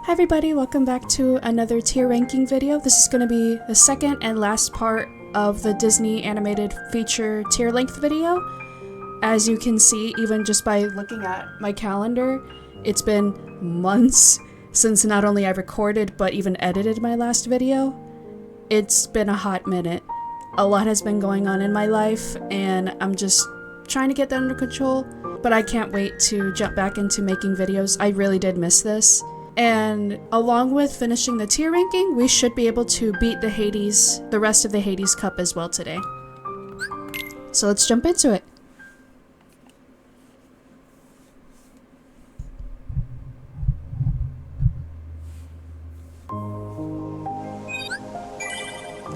Hi everybody, welcome back to another tier ranking video. This is going to be the second and last part of the Disney animated feature tier length video. As you can see, even just by looking at my calendar, it's been months since not only I recorded but even edited my last video. It's been a hot minute. A lot has been going on in my life and I'm just trying to get that under control, but I can't wait to jump back into making videos. I really did miss this. And along with finishing the tier ranking, we should be able to beat the rest of the Hades Cup as well today. So let's jump into it.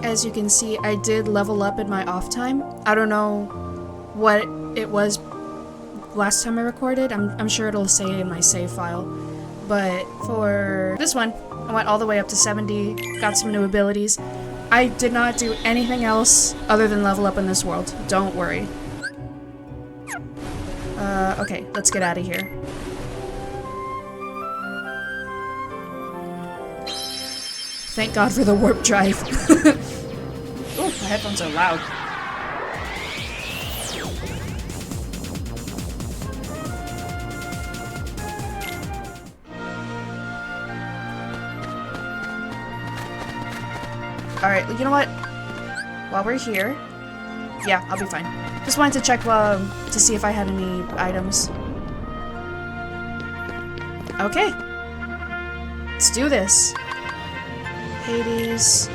As you can see, I did level up in my off time. I don't know what it was last time I recorded. I'm sure it'll say in my save file. But for this one, I went all the way up to 70, got some new abilities. I did not do anything else other than level up in this world. Don't worry. Okay, let's get out of here. Thank God for the warp drive. Ooh, my headphones are loud. Alright, you know what? While we're here... Yeah, I'll be fine. Just wanted to check to see if I had any items. Okay. Let's do this. Hades.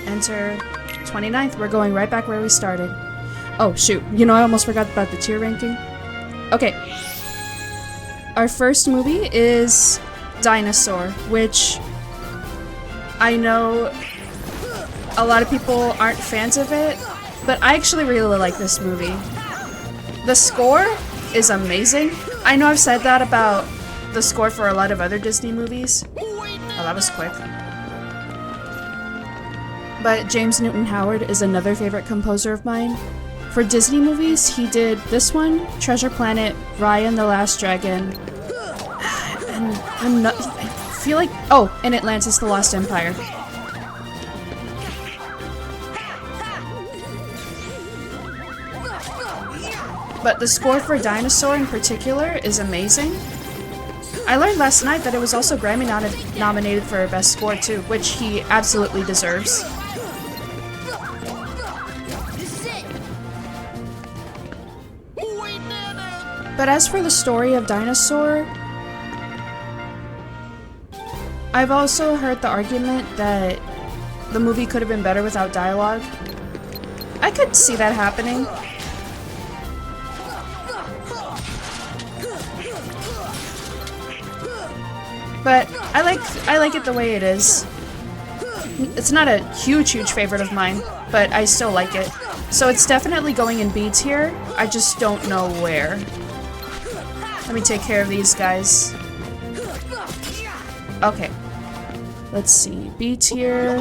Enter. 29th. We're going right back where we started. Oh, shoot. You know, I almost forgot about the tier ranking. Okay. Our first movie is Dinosaur, which I know a lot of people aren't fans of it, but I actually really like this movie. The score is amazing. I know I've said that about the score for a lot of other Disney movies. Oh, that was quick. But James Newton Howard is another favorite composer of mine. For Disney movies, he did this one, Treasure Planet, Raya and the Last Dragon, and I feel like, oh, and Atlantis: The Lost Empire. But the score for Dinosaur in particular is amazing. I learned last night that it was also Grammy nominated for Best Score too, which he absolutely deserves. But as for the story of Dinosaur, I've also heard the argument that the movie could have been better without dialogue. I could see that happening. But I like it the way it is. It's not a huge favorite of mine, but I still like it. So it's definitely going in B tier. I just don't know where. Let me take care of these guys. Okay. Let's see. B tier.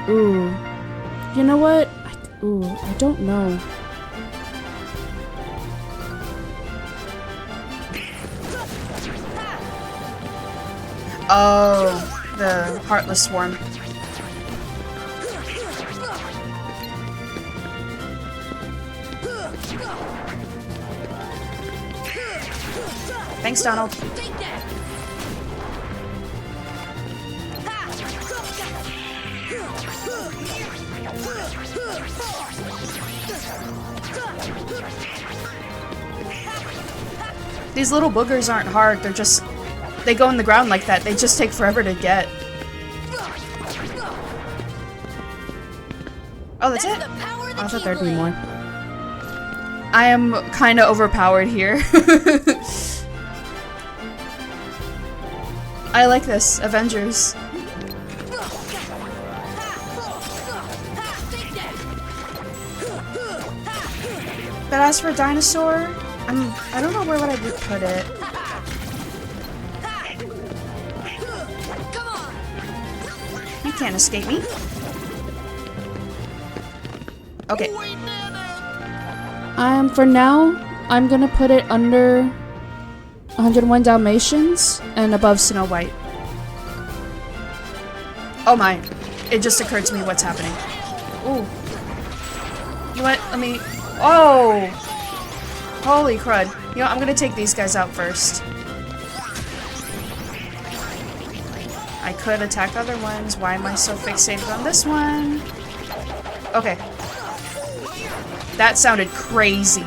Ooh. You know what? I don't know. Oh, the Heartless Swarm. Thanks, Donald. These little boogers aren't hard, they're just... They go in the ground like that. They just take forever to get. Oh, that's it? Oh, I thought there'd be more. I am kind of overpowered here. I like this. Avengers. But as for Dinosaur, I don't know where would I put it. You can't escape me. Okay. For now, I'm gonna put it under 101 Dalmatians, and Above Snow White. Oh my. It just occurred to me what's happening. Ooh. You know what? Let me... Oh! Holy crud. You know, I'm gonna take these guys out first. I could attack other ones. Why am I so fixated on this one? Okay. That sounded crazy.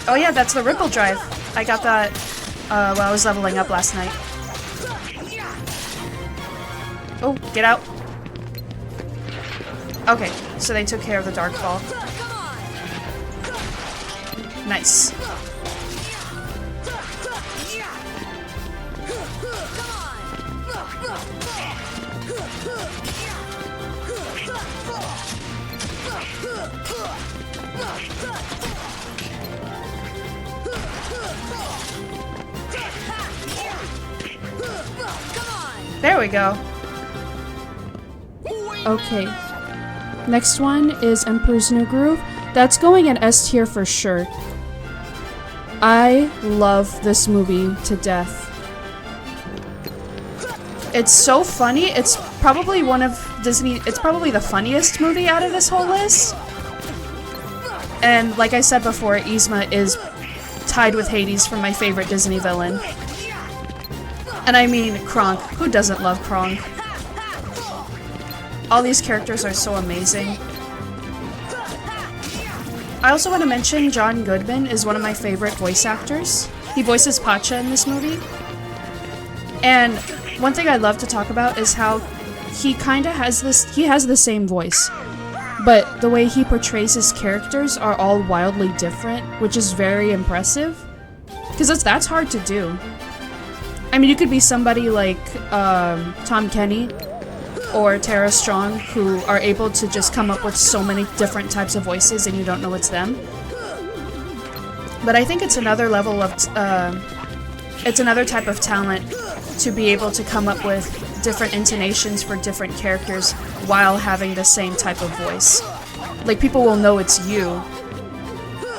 Oh yeah, that's the Ripple Drive. I got that while I was leveling up last night. Oh, get out. Okay, so they took care of the Dark Ball. Nice. There we go. Okay. Next one is Emperor's New Groove. That's going in S tier for sure. I love this movie to death. It's so funny. It's probably one of Disney... It's probably the funniest movie out of this whole list. And like I said before, Yzma is tied with Hades for my favorite Disney villain. And I mean Kronk. Who doesn't love Kronk? All these characters are so amazing. I also want to mention John Goodman is one of my favorite voice actors. He voices Pacha in this movie. And one thing I love to talk about is how he kind of has he has the same voice, but the way he portrays his characters are all wildly different, which is very impressive. Because that's hard to do. I mean, you could be somebody like Tom Kenny or Tara Strong, who are able to just come up with so many different types of voices and you don't know it's them. But I think it's another level of, it's another type of talent to be able to come up with different intonations for different characters while having the same type of voice. Like, people will know it's you,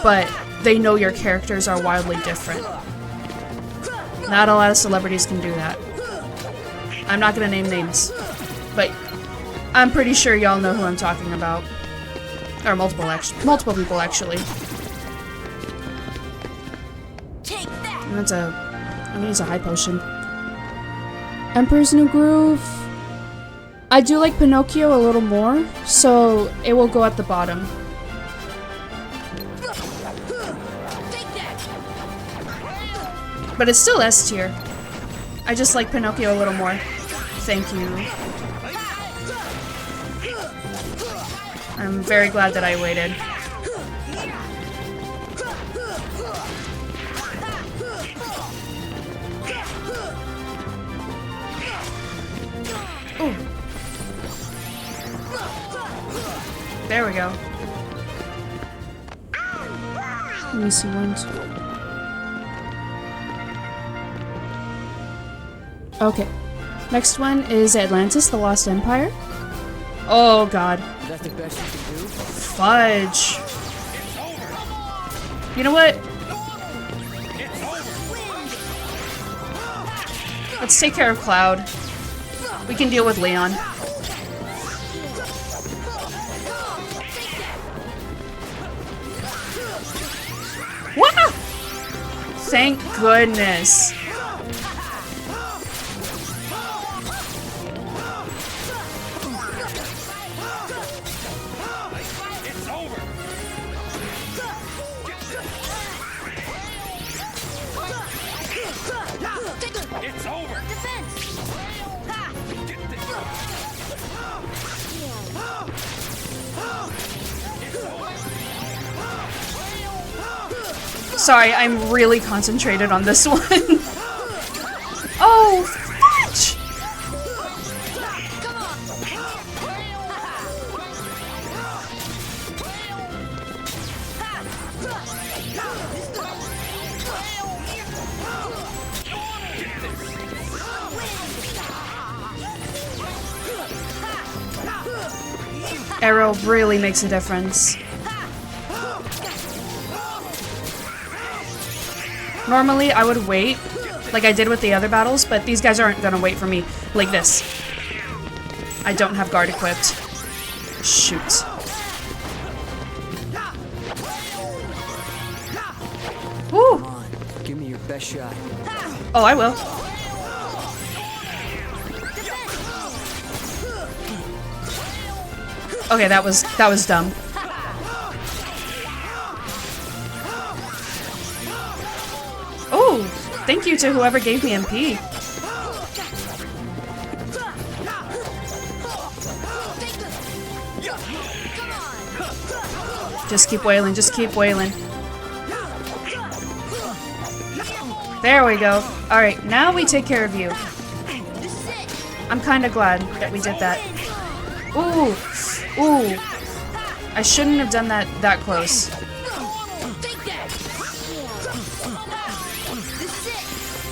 but they know your characters are wildly different. Not a lot of celebrities can do that. I'm not gonna name names, but I'm pretty sure y'all know who I'm talking about. Or multiple people, actually. I'm gonna use a high potion. Emperor's New Groove. I do like Pinocchio a little more, so it will go at the bottom. But it's still S tier. I just like Pinocchio a little more. Thank you. I'm very glad that I waited. Ooh. There we go. Let me see, 1, 2. Okay. Next one is Atlantis, the Lost Empire. Oh god. Is that the best you can do? Fudge. You know what? Let's take care of Cloud. We can deal with Leon. Wow! Thank goodness. It's over. Defense. Sorry, I'm really concentrated on this one. Oh, fudge! Arrow really makes a difference. Normally, I would wait, like I did with the other battles, but these guys aren't gonna wait for me like this. I don't have guard equipped. Shoot. Woo! Come on, give me your best shot. Oh, I will. Okay, that was dumb. Oh, thank you to whoever gave me MP. Just keep wailing, just keep wailing. There we go. Alright, now we take care of you. I'm kinda glad that we did that. Ooh! Ooh! I shouldn't have done that close.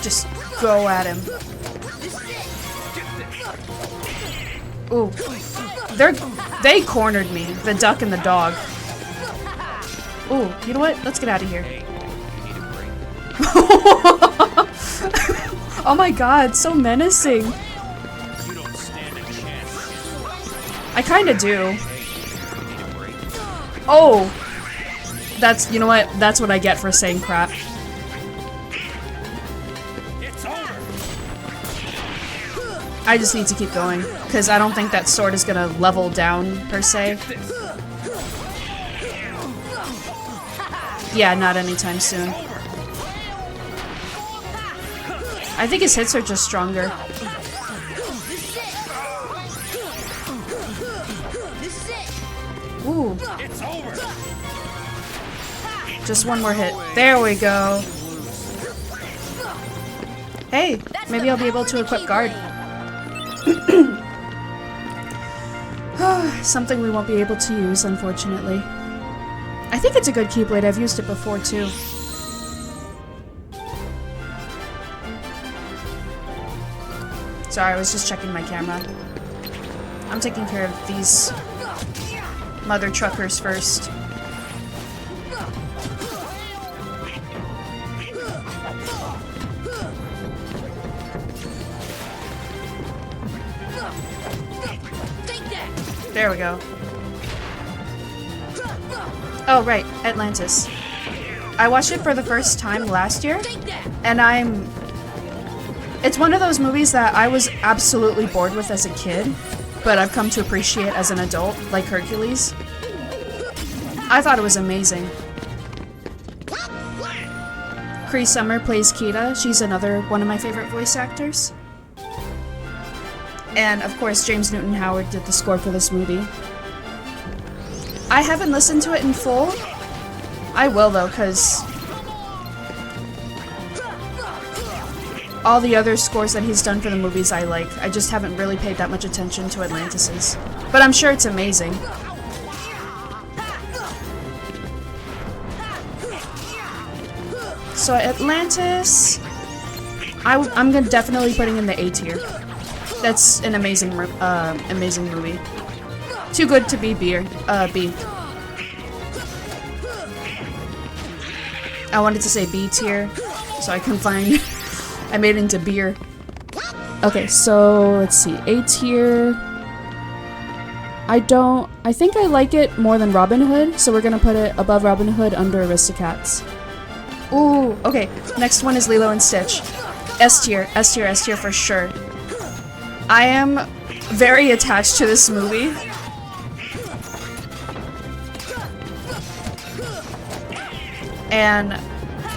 Just go at him. Ooh. They cornered me. The duck and the dog. Ooh, you know what? Let's get out of here. Oh my god, so menacing. I kinda do. Oh! That's, you know what? That's what I get for saying crap. I just need to keep going, because I don't think that sword is gonna level down, per se. Yeah, not anytime soon. I think his hits are just stronger. Ooh. Just one more hit. There we go. Hey, maybe I'll be able to equip guard. Something we won't be able to use, unfortunately. I think it's a good Keyblade. I've used it before, too. Sorry, I was just checking my camera. I'm taking care of these mother truckers first. There we go. Oh, right, Atlantis. I watched it for the first time last year, and it's one of those movies that I was absolutely bored with as a kid, but I've come to appreciate as an adult, like Hercules. I thought it was amazing. Cree Summer plays Kida. She's another one of my favorite voice actors. And, of course, James Newton Howard did the score for this movie. I haven't listened to it in full. I will, though, because all the other scores that he's done for the movies I like. I just haven't really paid that much attention to Atlantis's. But I'm sure it's amazing. So Atlantis, I'm gonna definitely putting in the A tier. That's an amazing movie. Too good to be B. I wanted to say B tier, so I couldn't find. I made it into beer. Okay, so let's see. A tier. I think I like it more than Robin Hood, so we're gonna put it above Robin Hood, under Aristocats. Ooh, okay. Next one is Lilo and Stitch. S tier, S tier, S tier for sure. I am very attached to this movie. And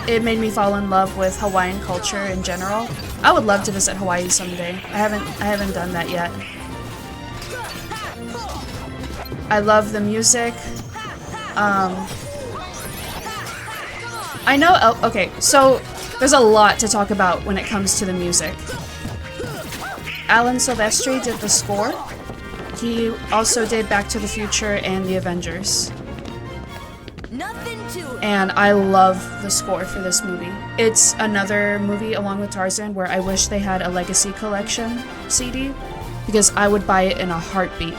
it made me fall in love with Hawaiian culture in general. I would love to visit Hawaii someday. I haven't done that yet. I love the music. I know, okay, so there's a lot to talk about when it comes to the music. Alan Silvestri did the score. He also did Back to the Future and The Avengers. And I love the score for this movie. It's another movie along with Tarzan where I wish they had a Legacy Collection CD, because I would buy it in a heartbeat.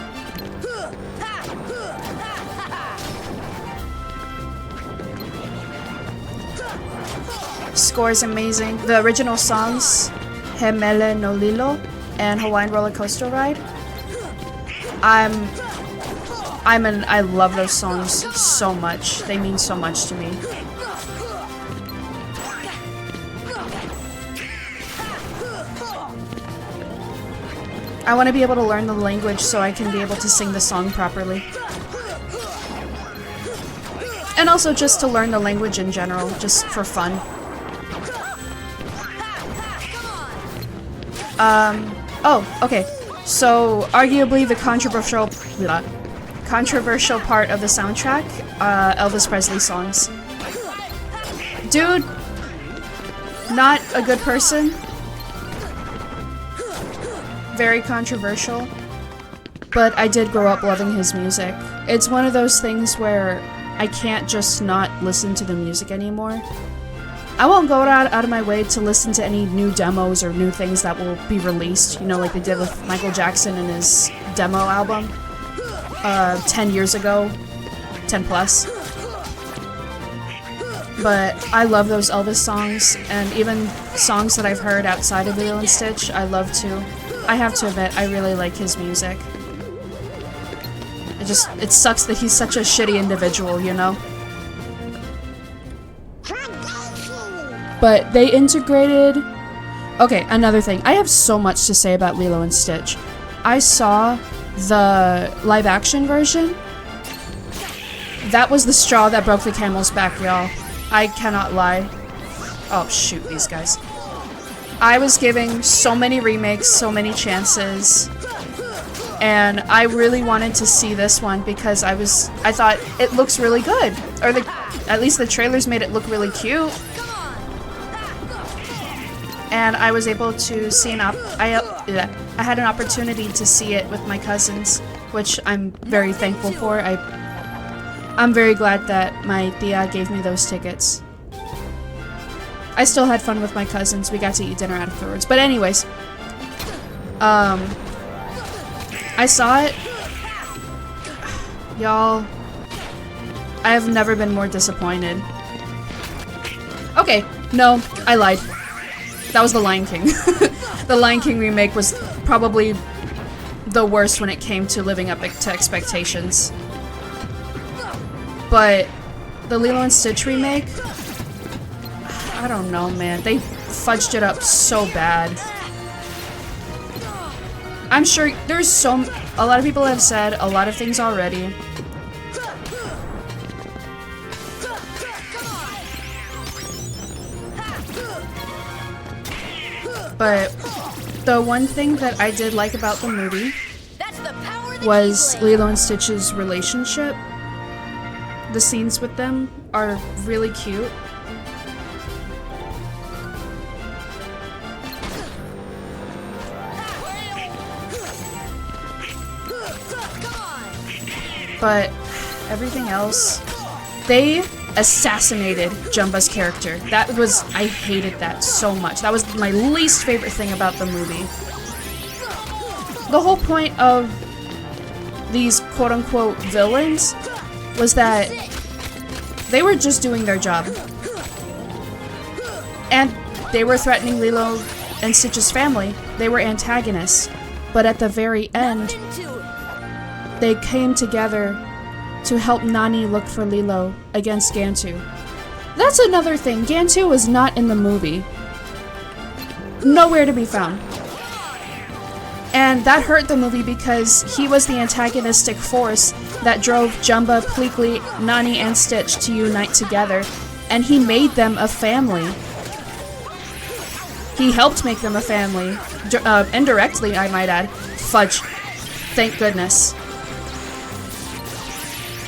score is amazing. The original songs, Hemele no Lilo and Hawaiian Roller Coaster Ride. I love those songs so much. They mean so much to me. I want to be able to learn the language so I can be able to sing the song properly. And also just to learn the language in general, just for fun. Oh, okay. So, arguably the controversial part of the soundtrack, Elvis Presley songs. Dude, not a good person. Very controversial. But I did grow up loving his music. It's one of those things where I can't just not listen to the music anymore. I won't go out of my way to listen to any new demos or new things that will be released, you know, like they did with Michael Jackson and his demo album 10 years ago, 10 plus. But I love those Elvis songs, and even songs that I've heard outside of Lilo and Stitch, I love too. I have to admit, I really like his music. It sucks that he's such a shitty individual, you know? But they integrated... Okay, another thing. I have so much to say about Lilo and Stitch. I saw the live-action version. That was the straw that broke the camel's back, y'all. I cannot lie. Oh, shoot, these guys. I was giving so many remakes, so many chances. And I really wanted to see this one because I thought it looks really good. Or at least the trailers made it look really cute. And I was able to see I had an opportunity to see it with my cousins, which I'm very thankful for. I'm very glad that my tia gave me those tickets. I still had fun with my cousins. We got to eat dinner afterwards. But anyways, I saw it. Y'all, I have never been more disappointed. Okay, no, I lied. That was The Lion King. The Lion King remake was probably the worst when it came to living up to expectations. But the Lilo and Stitch remake, I don't know, man. They fudged it up so bad. I'm sure there's a lot of people have said a lot of things already. But the one thing that I did like about the movie was Lilo and Stitch's relationship. The scenes with them are really cute. But everything else, they assassinated Jumba's character. I hated that so much. That was my least favorite thing about the movie. The whole point of these quote-unquote villains was that they were just doing their job. And they were threatening Lilo and Stitch's family. They were antagonists. But at the very end, they came together to help Nani look for Lilo against Gantu. That's another thing. Gantu was not in the movie. Nowhere to be found. And that hurt the movie because he was the antagonistic force that drove Jumba, Pleakley, Nani, and Stitch to unite together. And he made them a family. He helped make them a family. Indirectly, I might add. Fudge. Thank goodness.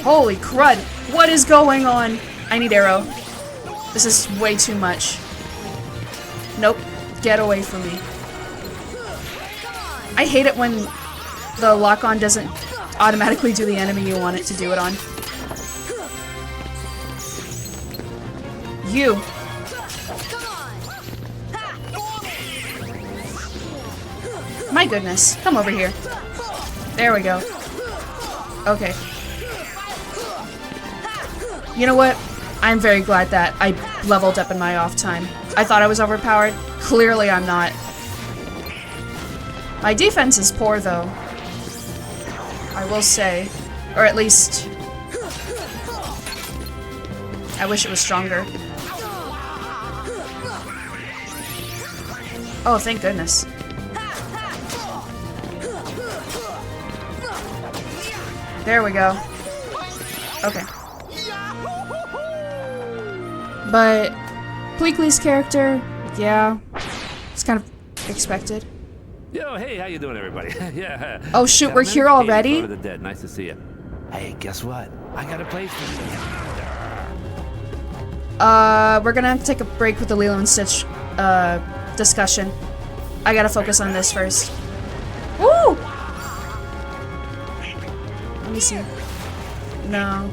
Holy crud! What is going on? I need arrow. This is way too much. Nope. Get away from me. I hate it when the lock-on doesn't automatically do the enemy you want it to do it on. You. My goodness. Come over here. There we go. Okay. You know what? I'm very glad that I leveled up in my off time. I thought I was overpowered. Clearly I'm not. My defense is poor though. I will say. Or at least... I wish it was stronger. Oh, thank goodness. There we go. Okay. But Pleakley's character, yeah, it's kind of expected. Yo, hey, how you doing, everybody? Yeah. Oh shoot, we're here already? Hey, the dead. Nice to see you. Hey, guess what? I got a place for you. We're gonna have to take a break with the Lilo and Stitch, discussion. I gotta focus on this first. Woo! Let me see. No.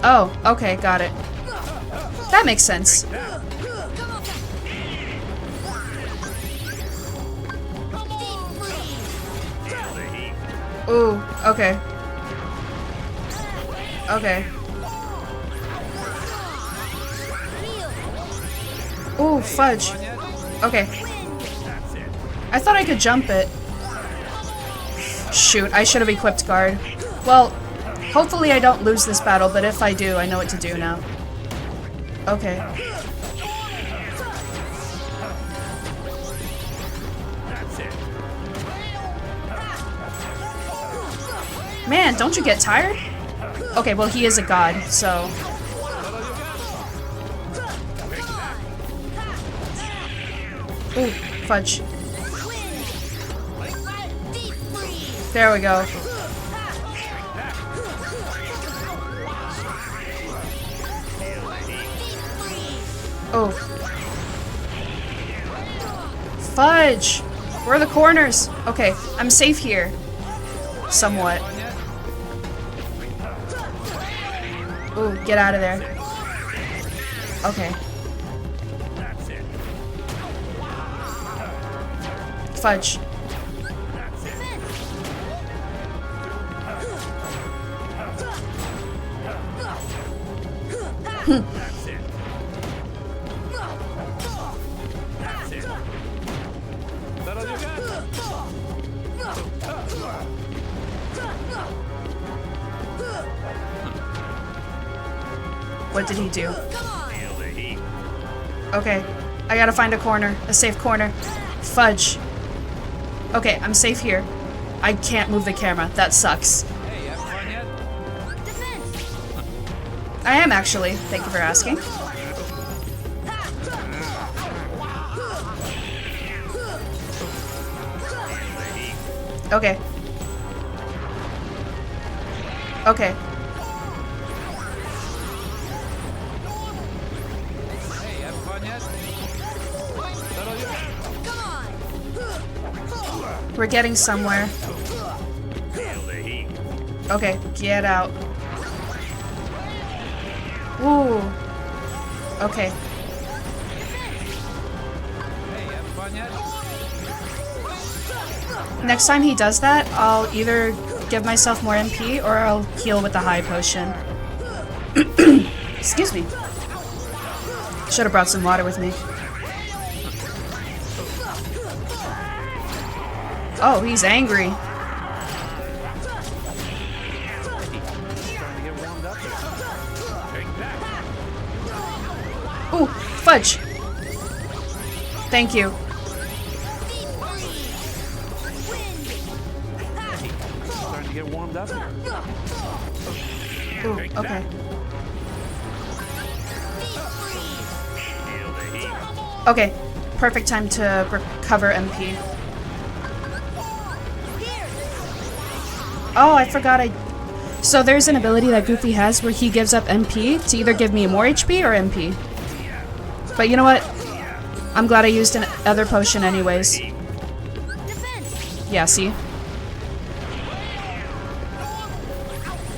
Oh, okay, got it. That makes sense. Ooh, okay. Okay. Ooh, fudge. Okay. I thought I could jump it. Shoot, I should have equipped guard. Well, hopefully I don't lose this battle, but if I do, I know what to do now. Okay. Man, don't you get tired? Okay, well, he is a god, so... Ooh, fudge. There we go. Oh. Fudge! Where are the corners? Okay, I'm safe here. Somewhat. Ooh, get out of there. Okay. Fudge. What did he do? Okay, I gotta find a corner, a safe corner. Fudge. Okay, I'm safe here. I can't move the camera. That sucks. Hey, you having fun yet? I am actually. Thank you for asking. Okay. Okay. Hey, you having fun yet? We're getting somewhere. Okay, get out. Ooh. Okay. Hey, you having fun yet? Next time he does that, I'll either give myself more MP or I'll heal with the high potion. Excuse me. Should have brought some water with me. Oh, he's angry. Ooh, fudge. Thank you. Starting to get warmed up here. Ooh, okay. Okay, perfect time to recover MP. Oh, I forgot So there's an ability that Goofy has where he gives up MP to either give me more HP or MP. But you know what? I'm glad I used an other potion anyways. Yeah, see?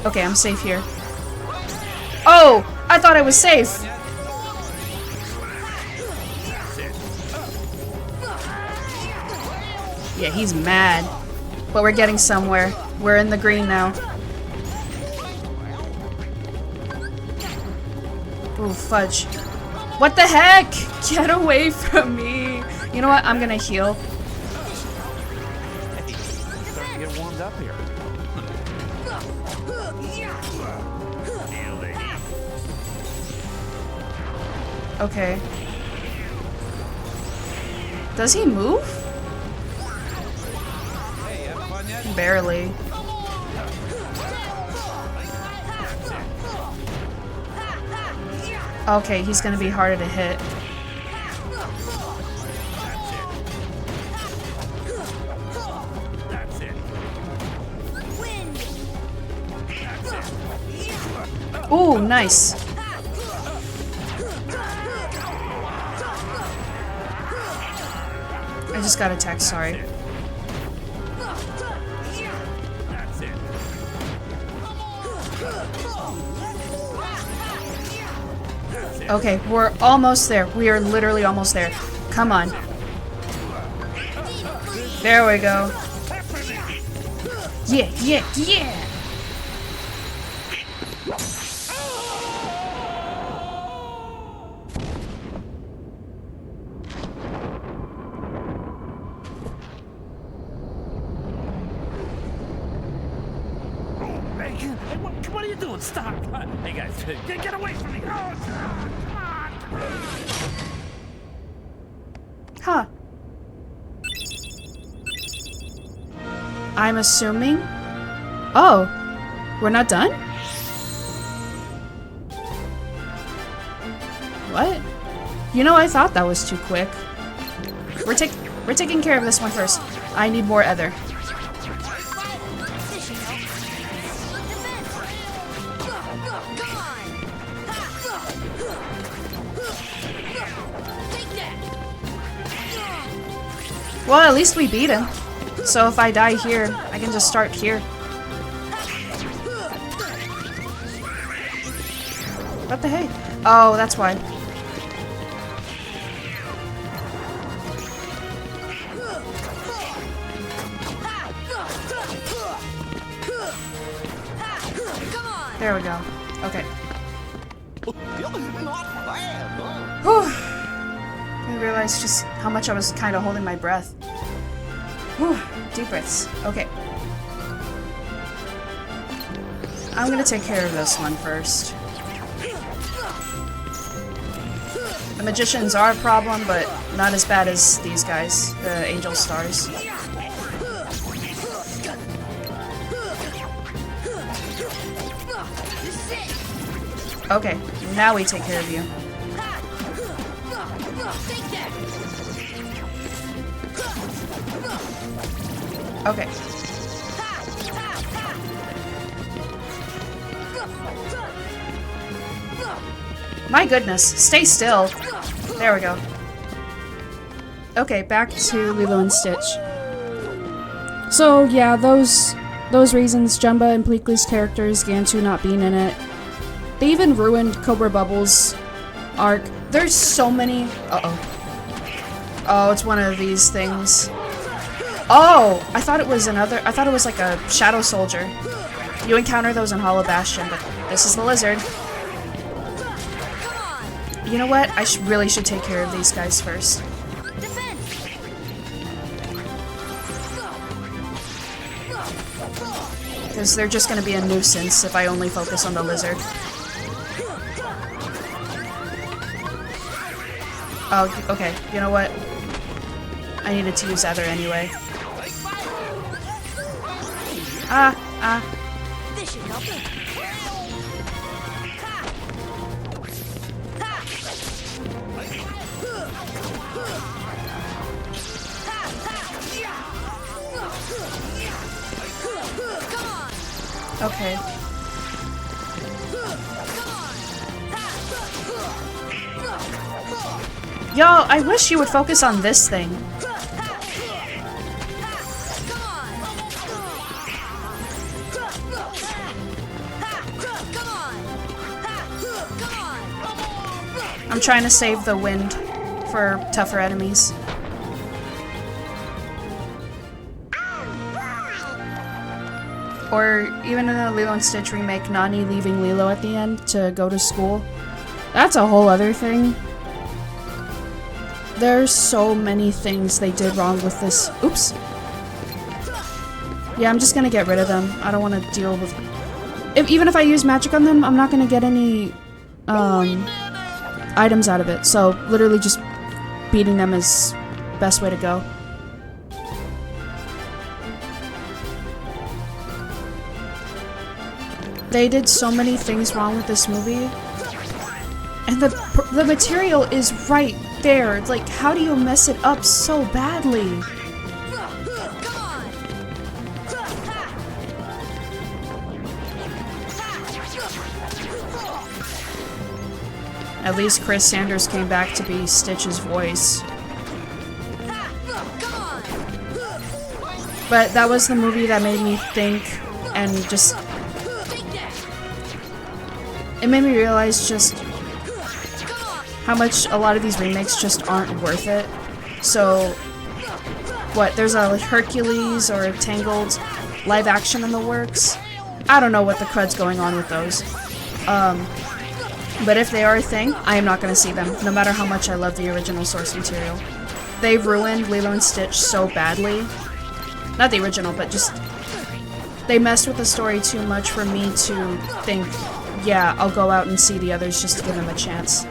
Okay, I'm safe here. Oh! I thought I was safe! Yeah, he's mad. But we're getting somewhere. We're in the green now. Ooh, fudge. What the heck? Get away from me. You know what? I'm gonna heal. Starting to get warmed up here. Okay. Does he move? Barely. Okay, he's gonna be harder to hit. Ooh, nice. I just got a text, sorry. Okay, we're almost there. We are literally almost there. Come on. There we go. Yeah, yeah, yeah! Hey, what are you doing? Stop! Hey guys, get away from me! Oh, come on! Huh. I'm assuming... Oh. We're not done? What? You know, I thought that was too quick. We're taking care of this one first. I need more ether. Well, at least we beat him. So if I die here, I can just start here. What the heck? Oh, that's why. There we go. Okay. Whew. I realized just how much I was kind of holding my breath. Whew. Deep breaths. Okay. I'm gonna take care of this one first. The magicians are a problem, but not as bad as these guys, the angel stars. Okay, now we take care of you. Okay. My goodness, stay still. There we go. Okay, back to Lilo and Stitch. So yeah, those reasons, Jumba and Pleakley's characters, Gantu not being in it. They even ruined Cobra Bubble's arc. There's so many. Uh-oh. Oh, it's one of these things. Oh, I thought it was like a shadow soldier. You encounter those in Hollow Bastion, but this is the lizard. You know what? I really should take care of these guys first. Because they're just gonna be a nuisance if I only focus on the lizard. Oh, okay. You know what? I needed to use Ether anyway. This should help it. Okay. Yo, I wish you would focus on this thing. I'm trying to save the wind for tougher enemies. Or even in the Lilo and Stitch remake, Nani leaving Lilo at the end to go to school. That's a whole other thing. There's so many things they did wrong with this. Oops. Yeah, I'm just gonna get rid of them. I don't want to deal with... Even if I use magic on them, I'm not gonna get any items out of it. So literally just beating them is best way to go. They did so many things wrong with this movie. And the material is right there. It's like, how do you mess it up so badly? At least Chris Sanders came back to be Stitch's voice. But that was the movie that made me think and just... It made me realize just how much a lot of these remakes just aren't worth it. So, what, there's a Hercules or a Tangled live action in the works? I don't know what the crud's going on with those. But if they are a thing, I am not going to see them, no matter how much I love the original source material. They've ruined Lilo and Stitch so badly. Not the original, but just... They messed with the story too much for me to think, yeah, I'll go out and see the others just to give them a chance.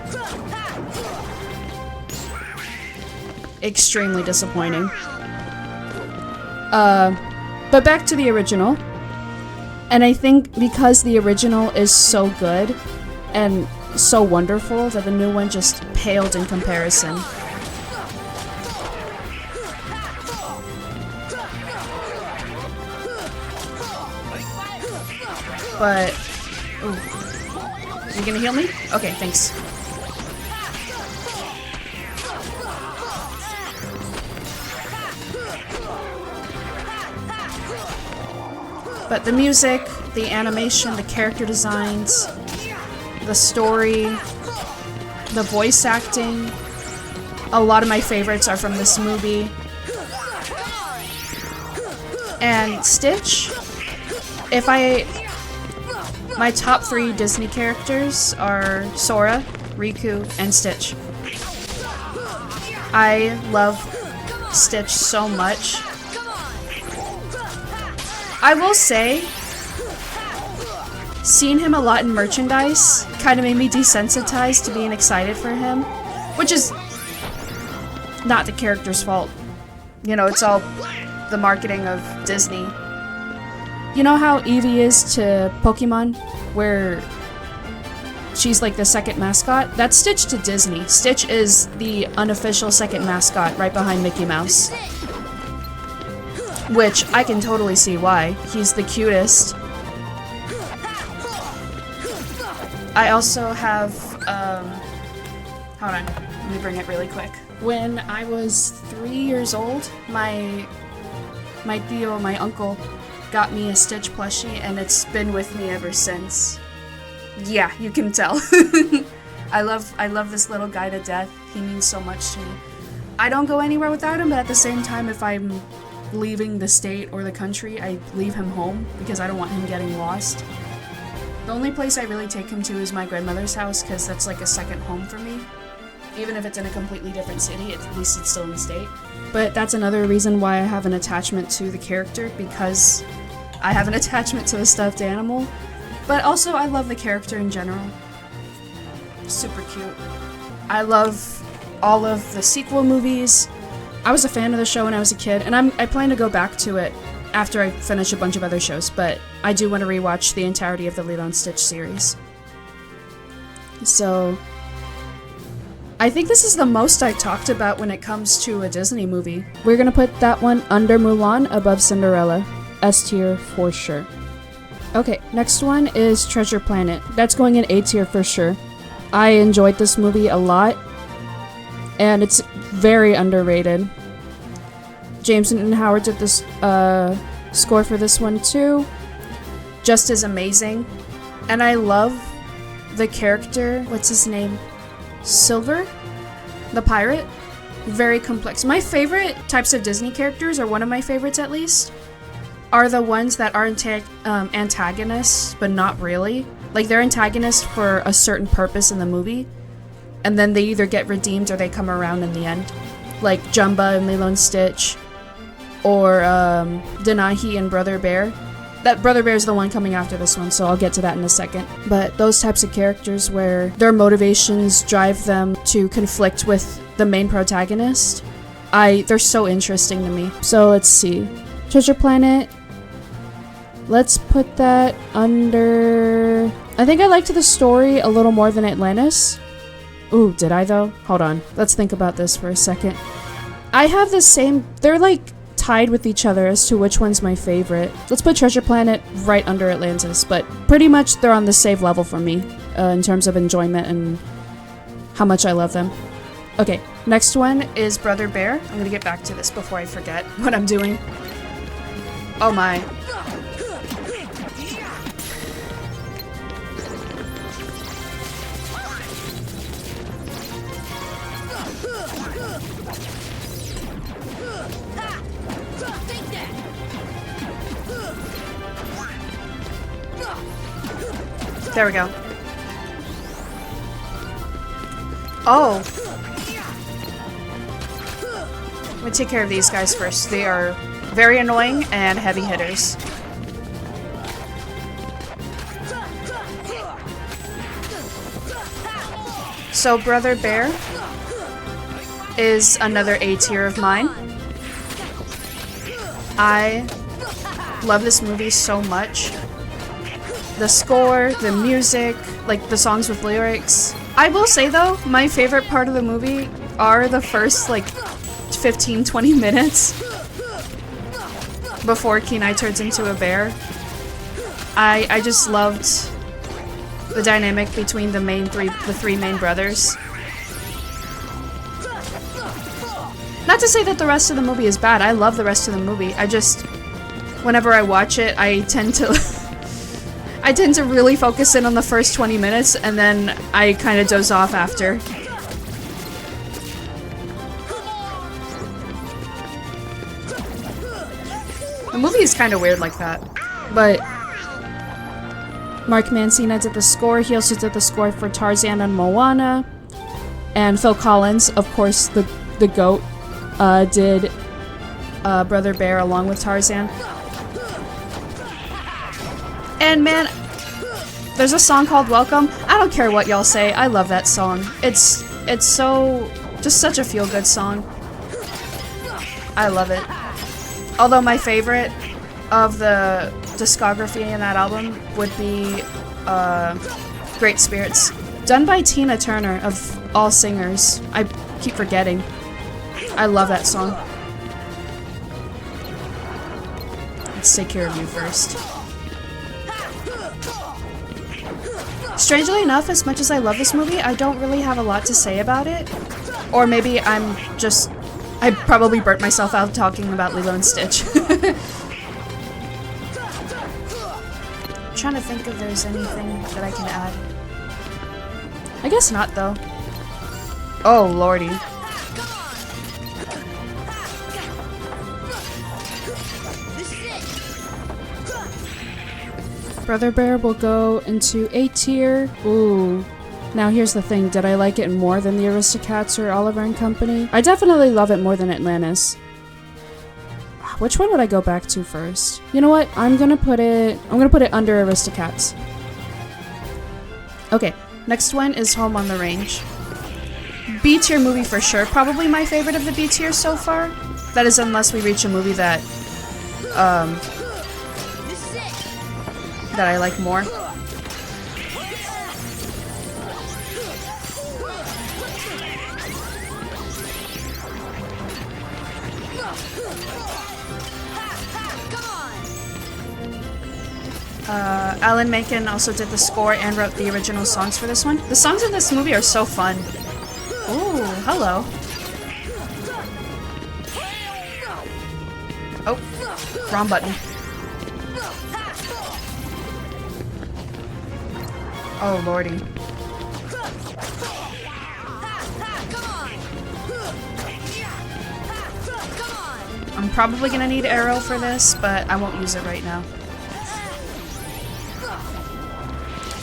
Extremely disappointing. But back to the original. And I think because the original is so good and so wonderful that the new one just paled in comparison. But... Ooh. You gonna heal me? Okay, thanks. But the music, the animation, the character designs, the story, the voice acting, a lot of my favorites are from this movie. And Stitch, my top 3 Disney characters are Sora, Riku, and Stitch. I love Stitch so much. I will say, seeing him a lot in merchandise kind of made me desensitized to being excited for him, which is not the character's fault. You know, it's all the marketing of Disney. You know how Eevee is to Pokemon, where she's like the second mascot? That's Stitch to Disney. Stitch is the unofficial second mascot right behind Mickey Mouse. Which I can totally see why. He's the cutest. I also have, hold on, let me bring it really quick. When I was 3 years old, my Theo, my uncle, got me a Stitch plushie, and it's been with me ever since. Yeah, you can tell. I love this little guy to death. He means so much to me. I don't go anywhere without him, but at the same time, if I'm leaving the state or the country, I leave him home because I don't want him getting lost. The only place I really take him to is my grandmother's house because that's like a second home for me. Even if it's in a completely different city, at least it's still in the state. But that's another reason why I have an attachment to the character, because I have an attachment to the stuffed animal. But also I love the character in general. Super cute. I love all of the sequel movies. I was a fan of the show when I was a kid, and I plan to go back to it after I finish a bunch of other shows, but I do want to rewatch the entirety of the Lilo and Stitch series. So, I think this is the most I've talked about when it comes to a Disney movie. We're gonna put that one under Mulan, above Cinderella. S tier for sure. Okay, next one is Treasure Planet. That's going in A tier for sure. I enjoyed this movie a lot, and it's very underrated. James Newton Howard did this score for this one too. Just as amazing. And I love the character, what's his name? Silver? The pirate? Very complex. My favorite types of Disney characters, or one of my favorites at least, are the ones that are antagonists, but not really. Like, they're antagonists for a certain purpose in the movie, and then they either get redeemed or they come around in the end. like Jumba and Lilo and Stitch, or Denahi and Brother Bear. That Brother Bear is the one coming after this one, so I'll get to that in a second. But those types of characters where their motivations drive them to conflict with the main protagonist, they're so interesting to me. So let's see. Treasure Planet. Let's put that under... I think I liked the story a little more than Atlantis. Ooh, did I though? Hold on. Let's think about this for a second. I have the same... They're like tied with each other as to which one's my favorite. Let's put Treasure Planet right under Atlantis, but pretty much they're on the same level for me in terms of enjoyment and how much I love them. Okay, next one is Brother Bear. I'm gonna get back to this before I forget what I'm doing. Oh my. There we go. Oh. I'm gonna take care of these guys first. They are very annoying and heavy hitters. So Brother Bear is another A tier of mine. I love this movie so much. The score, the music, like the songs with lyrics. I will say though, my favorite part of the movie are the first like 15-20 minutes before Kenai turns into a bear. I just loved the dynamic between the three main brothers. Not to say that the rest of the movie is bad. I love the rest of the movie. I just, whenever I watch it, I tend to really focus in on the first 20 minutes, and then I kind of doze off after. The movie is kind of weird like that. But Mark Mancina did the score. He also did the score for Tarzan and Moana. And Phil Collins, of course, the GOAT, did Brother Bear along with Tarzan. And man, there's a song called Welcome. I don't care what y'all say, I love that song. It's so, just such a feel-good song. I love it. Although my favorite of the discography in that album would be Great Spirits. Done by Tina Turner, of all singers. I keep forgetting. I love that song. Let's take care of you first. Strangely enough, as much as I love this movie, I don't really have a lot to say about it. Or maybe I probably burnt myself out talking about Lilo and Stitch. I'm trying to think if there's anything that I can add. I guess not, though. Oh, lordy. Brother Bear will go into A tier. Ooh. Now here's the thing, did I like it more than the Aristocats or Oliver and Company? I definitely love it more than Atlantis. Which one would I go back to first? You know what? I'm gonna put it under Aristocats. Okay, next one is Home on the Range. B tier movie for sure. Probably my favorite of the B tier so far. That is unless we reach a movie that I like more. Alan Menken also did the score and wrote the original songs for this one. The songs in this movie are so fun. Ooh, hello. Oh, wrong button. Oh, lordy. I'm probably gonna need Arrow for this, but I won't use it right now.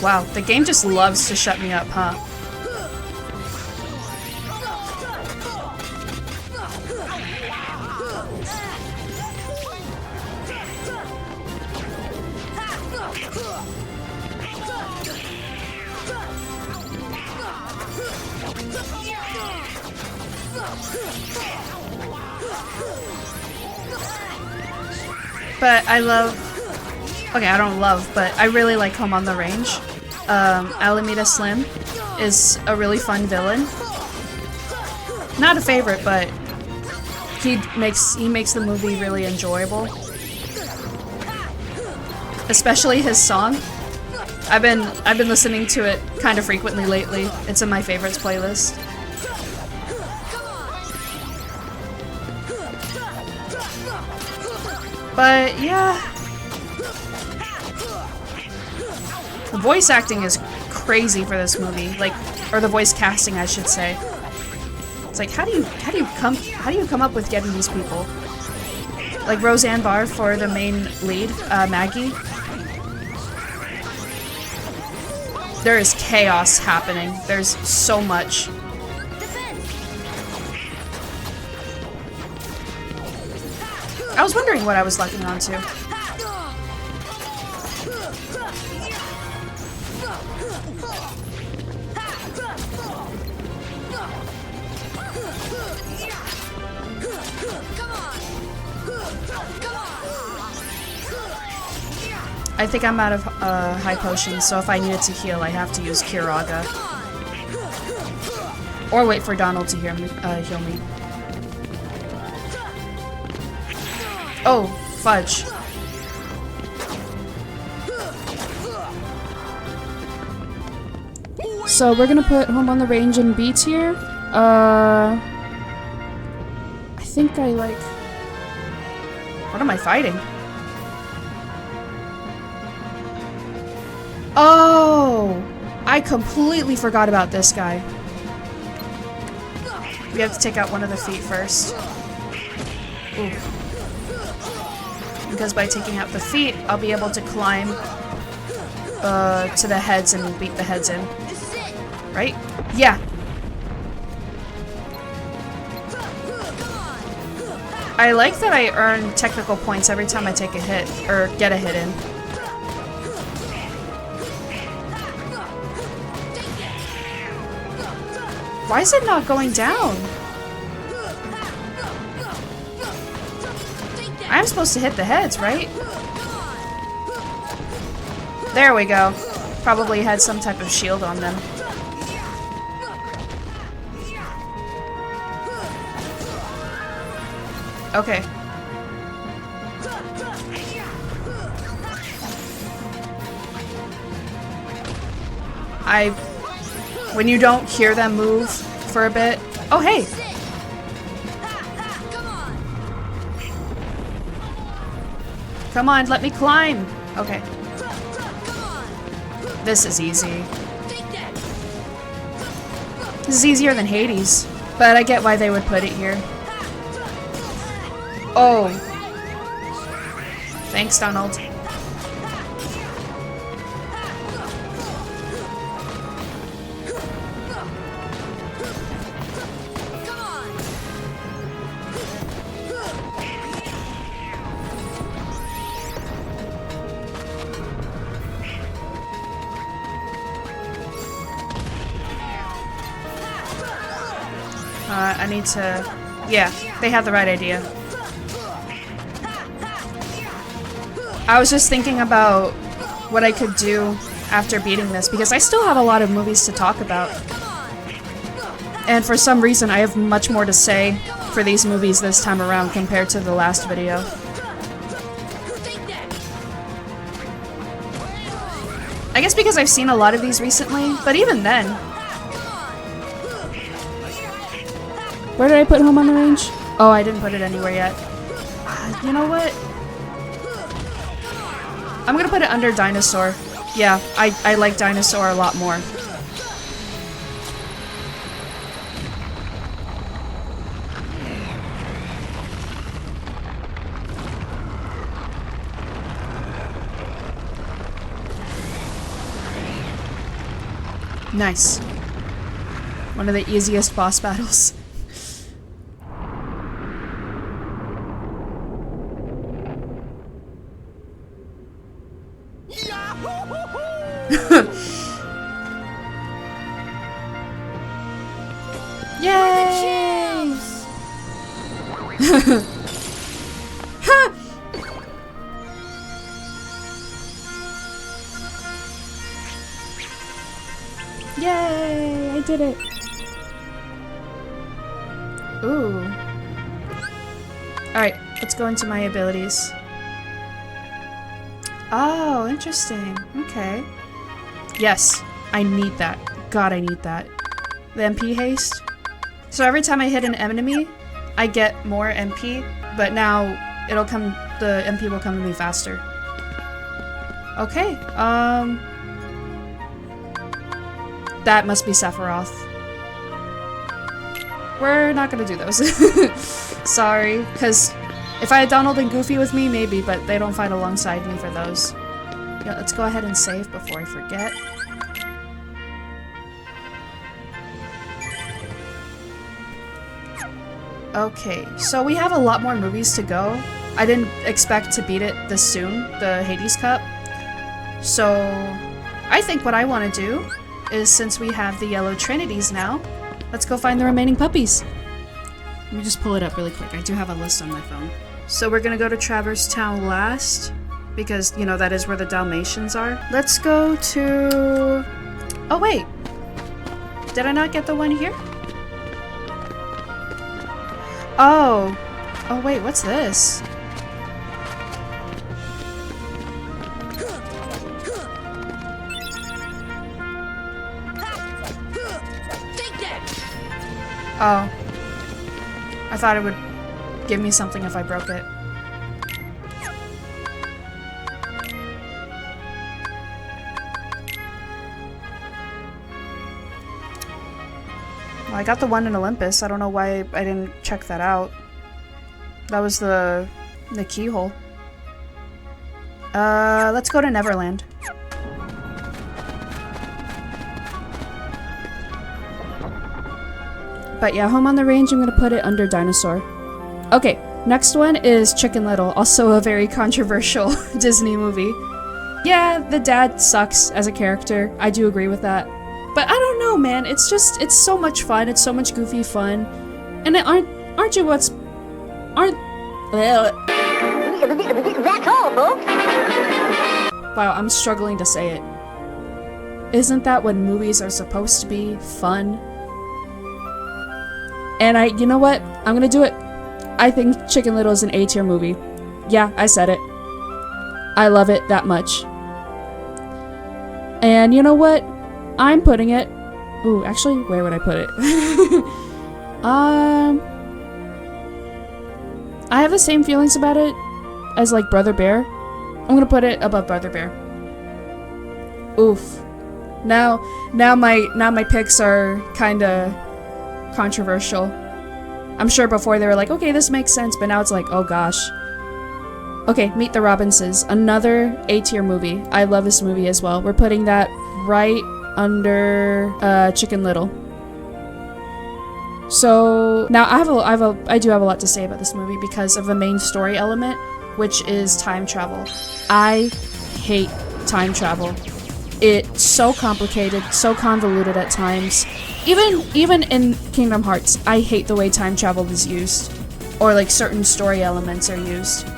Wow, the game just loves to shut me up, huh? But I love... Okay, I don't love, but I really like Home on the Range. Alameda Slim is a really fun villain. Not a favorite, but he makes the movie really enjoyable. Especially his song. I've been listening to it kind of frequently lately. It's in my favorites playlist. But yeah, the voice acting is crazy for this movie, like, or the voice casting, I should say. It's like, how do you come up with getting these people? Like Roseanne Barr for the main lead, Maggie. There is chaos happening. There's so much. I was wondering what I was locking onto. I think I'm out of high potions, so if I needed to heal, I have to use Kiraga. Or wait for Donald to heal me. Oh, fudge. So we're gonna put Home on the Range in B tier. I think I like... What am I fighting? Oh! I completely forgot about this guy. We have to take out one of the feet first. Ooh. Because by taking out the feet, I'll be able to climb to the heads and beat the heads in. Right? Yeah. I like that I earn technical points every time I take a hit, or get a hit in. Why is it not going down? I'm supposed to hit the heads, right? There we go. Probably had some type of shield on them. Okay. When you don't hear them move for a bit... Oh, hey! Come on, let me climb! Okay. This is easy. This is easier than Hades, but I get why they would put it here. Oh. Thanks, Donald. I need to... Yeah, they had the right idea. I was just thinking about what I could do after beating this, because I still have a lot of movies to talk about. And for some reason, I have much more to say for these movies this time around compared to the last video. I guess because I've seen a lot of these recently, but even then... Where did I put Home on the Range? Oh, I didn't put it anywhere yet. You know what? I'm gonna put it under Dinosaur. Yeah, I like Dinosaur a lot more. Nice. One of the easiest boss battles. Yay! Yay! I did it! Ooh. Alright, let's go into my abilities. Oh, interesting. Okay. Yes, I need that. God, I need that. The MP haste. So every time I hit an enemy, I get more MP, but now the MP will come to me faster. Okay, that must be Sephiroth. We're not gonna do those. Sorry, because if I had Donald and Goofy with me, maybe, but they don't fight alongside me for those. Yeah, let's go ahead and save before I forget. Okay, so we have a lot more movies to go. I didn't expect to beat it this soon, the Hades Cup. So, I think what I want to do is, since we have the Yellow Trinities now, let's go find the remaining puppies. Let me just pull it up really quick. I do have a list on my phone. So we're gonna go to Traverse Town last, because, you know, that is where the Dalmatians are. Let's go to... Oh, wait. Did I not get the one here? Oh. Oh, wait, what's this? Oh. I thought it would give me something if I broke it. Well, I got the one in Olympus. I don't know why I didn't check that out. That was the keyhole. Let's go to Neverland. But yeah, Home on the Range, I'm gonna put it under Dinosaur. Okay, next one is Chicken Little, also a very controversial Disney movie. Yeah, the dad sucks as a character. I do agree with that. But I don't know, man. It's so much fun. It's so much goofy fun. And aren't you what's... That's all, folks. Wow, I'm struggling to say it. Isn't that what movies are supposed to be? Fun? And you know what? I'm gonna do it. I think Chicken Little is an A-tier movie. Yeah, I said it. I love it that much. And you know what? I'm putting it... Ooh, actually, where would I put it? I have the same feelings about it as, like, Brother Bear. I'm gonna put it above Brother Bear. Oof. Now my picks are kinda controversial. I'm sure before they were like, okay, this makes sense, but now it's like, oh gosh. Okay, Meet the Robinses, another A-tier movie. I love this movie as well. We're putting that right under Chicken Little. So now I do have a lot to say about this movie because of the main story element, which is time travel. I hate time travel. It's so complicated, so convoluted at times. Even in Kingdom Hearts, I hate the way time travel is used, or like certain story elements are used.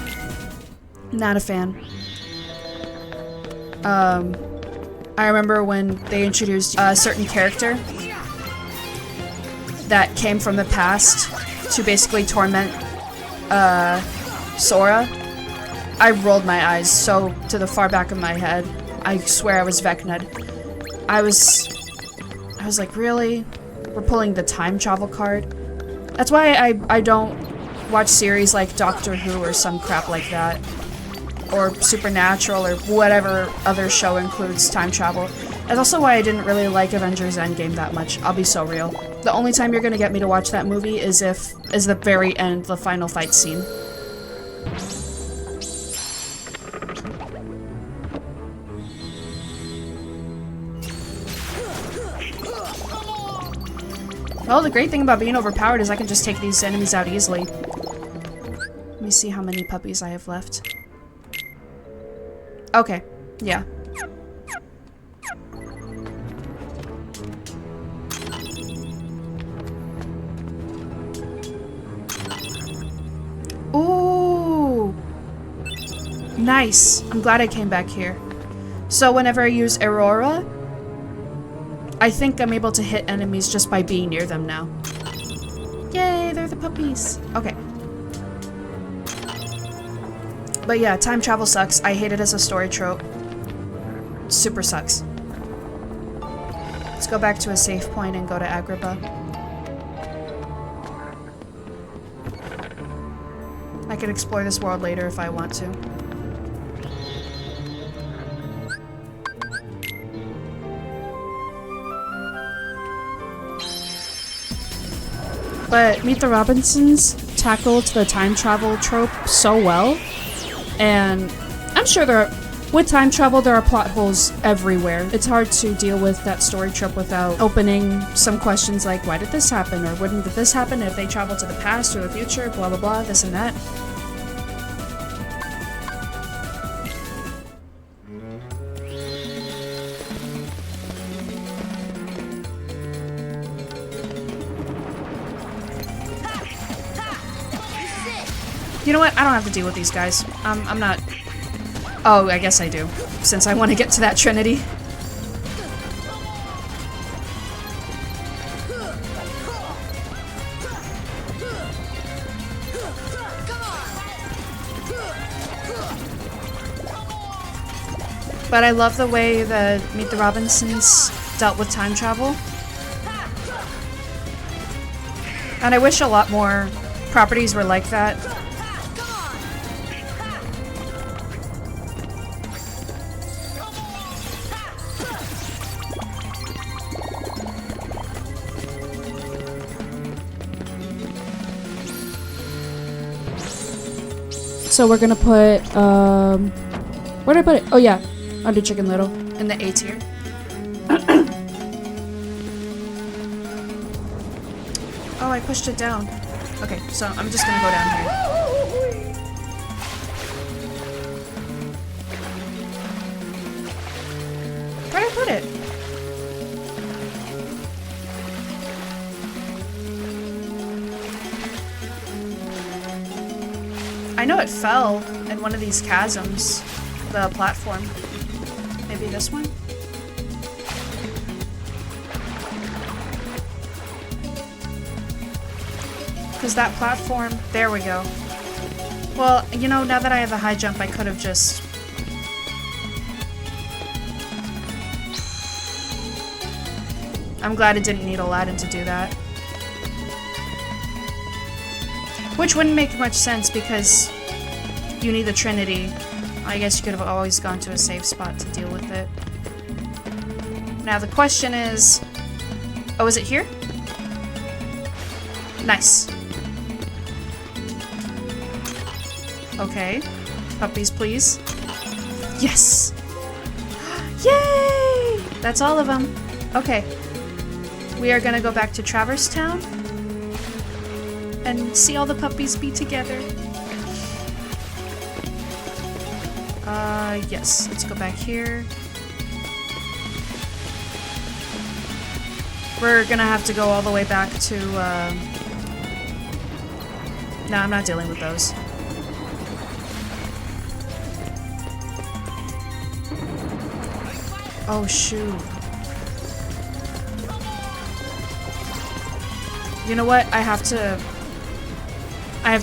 Not a fan. I remember when they introduced a certain character that came from the past to basically torment Sora. I rolled my eyes so to the far back of my head. I swear I was Vecna'd. I was like, really? We're pulling the time travel card? That's why I don't watch series like Doctor Who or some crap like that. Or Supernatural or whatever other show includes time travel. That's also why I didn't really like Avengers Endgame that much. I'll be so real. The only time you're gonna get me to watch that movie is the very end, the final fight scene. Well, the great thing about being overpowered is I can just take these enemies out easily. Let me see how many puppies I have left. Okay, yeah. Ooh! Nice. I'm glad I came back here. So whenever I use Aurora, I think I'm able to hit enemies just by being near them now. Yay, they're the puppies. Okay. But yeah, time travel sucks. I hate it as a story trope. Super sucks. Let's go back to a safe point and go to Agrabah. I can explore this world later if I want to. But Meet the Robinsons tackled the time travel trope so well, and I'm sure with time travel there are plot holes everywhere. It's hard to deal with that story trope without opening some questions like, why did this happen, or wouldn't this happen if they travel to the past or the future, blah blah blah, this and that. You know what? I don't have to deal with these guys. I'm not... Oh, I guess I do, since I want to get to that Trinity. But I love the way that Meet the Robinsons dealt with time travel. And I wish a lot more properties were like that. So we're gonna put, where did I put it? Oh yeah, under Chicken Little, in the A tier. Oh, I pushed it down. Okay, so I'm just gonna go down here. Where did I put it? I know it fell in one of these chasms, the platform. Maybe this one? Because that platform, there we go. Well, you know, now that I have a high jump, I could have just... I'm glad it didn't need Aladdin to do that. Which wouldn't make much sense because you need the Trinity. I guess you could have always gone to a safe spot to deal with it. Now the question is... Oh, is it here? Nice. Okay. Puppies, please. Yes! Yay! That's all of them. Okay. We are gonna go back to Traverse Town and see all the puppies be together. Yes. Let's go back here. We're gonna have to go all the way back to, No, I'm not dealing with those. Oh, shoot. You know what? I have to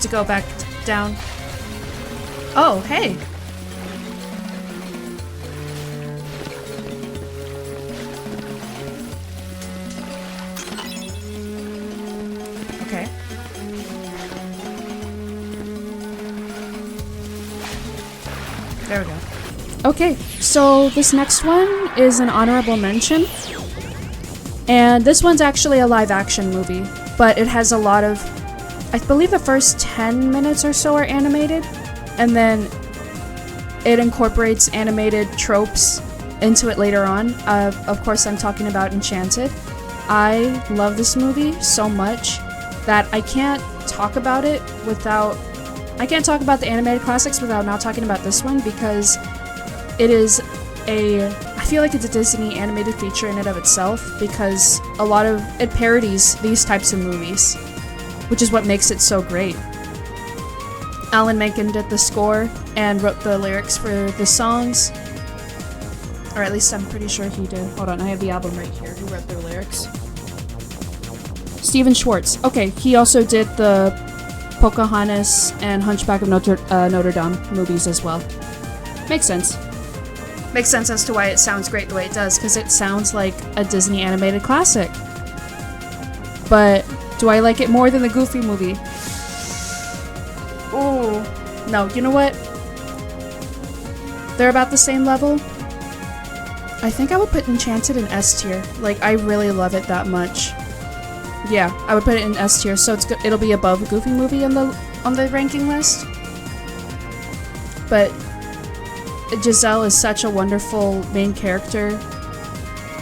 go back down. Oh, hey. Okay. There we go. Okay, so this next one is an honorable mention. And this one's actually a live action movie, but it has a lot of, I believe the first 10 minutes or so are animated, and then it incorporates animated tropes into it later on. Of course, I'm talking about Enchanted. I love this movie so much that I can't talk about it without, I can't talk about the animated classics without not talking about this one, because it is I feel like it's a Disney animated feature in and of itself, because a lot of it parodies these types of movies, which is what makes it so great. Alan Menken did the score and wrote the lyrics for the songs. Or at least I'm pretty sure he did. Hold on, I have the album right here. Who wrote their lyrics? Stephen Schwartz. Okay, he also did the Pocahontas and Hunchback of Notre Dame movies as well. Makes sense. Makes sense as to why it sounds great the way it does, because it sounds like a Disney animated classic. But do I like it more than the Goofy movie? Ooh. No, you know what? They're about the same level. I think I would put Enchanted in S tier. Like, I really love it that much. Yeah, I would put it in S tier, so it'll be above the Goofy movie on the ranking list. But Giselle is such a wonderful main character,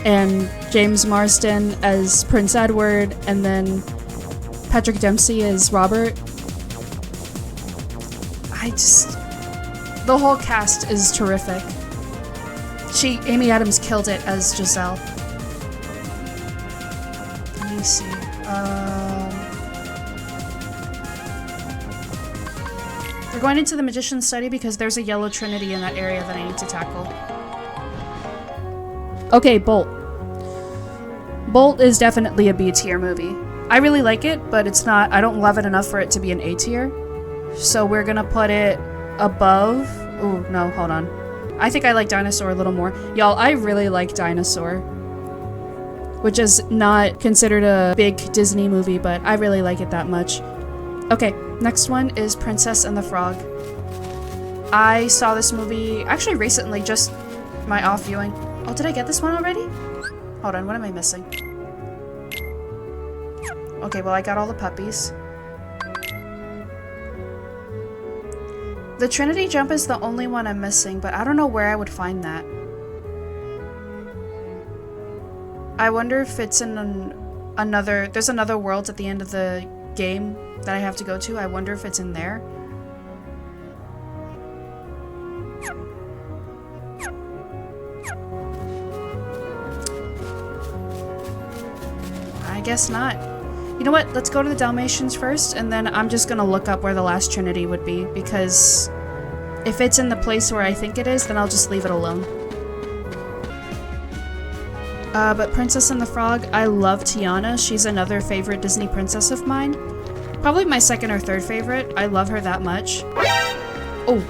and James Marsden as Prince Edward, and then Patrick Dempsey as Robert. The whole cast is terrific. Amy Adams killed it as Giselle. Let me see. We're going into the Magician's Study because there's a yellow trinity in that area that I need to tackle. Okay, Bolt. Bolt is definitely a B tier movie. I really like it, but it's not. I don't love it enough for it to be an A tier. So we're gonna put it above. Ooh, no, hold on. I think I like Dinosaur a little more. Y'all, I really like Dinosaur, which is not considered a big Disney movie, but I really like it that much. Okay, next one is Princess and the Frog. I saw this movie actually recently, just my off viewing. Oh, did I get this one already? Hold on, what am I missing? Okay, well, I got all the puppies. The Trinity Jump is the only one I'm missing, but I don't know where I would find that. I wonder if it's in there's another world at the end of the game that I have to go to. I wonder if it's in there. I guess not. You know what? Let's go to the Dalmatians first, and then I'm just gonna look up where the last Trinity would be, because if it's in the place where I think it is, then I'll just leave it alone. But Princess and the Frog, I love Tiana. She's another favorite Disney princess of mine. Probably my second or third favorite. I love her that much. Oh.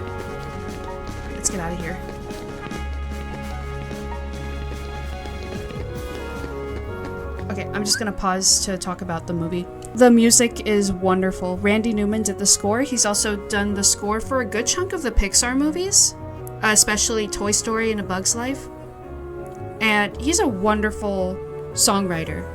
Let's get out of here. Okay, I'm just gonna pause to talk about the movie. The music is wonderful. Randy Newman did the score. He's also done the score for a good chunk of the Pixar movies, especially Toy Story and A Bug's Life. And he's a wonderful songwriter.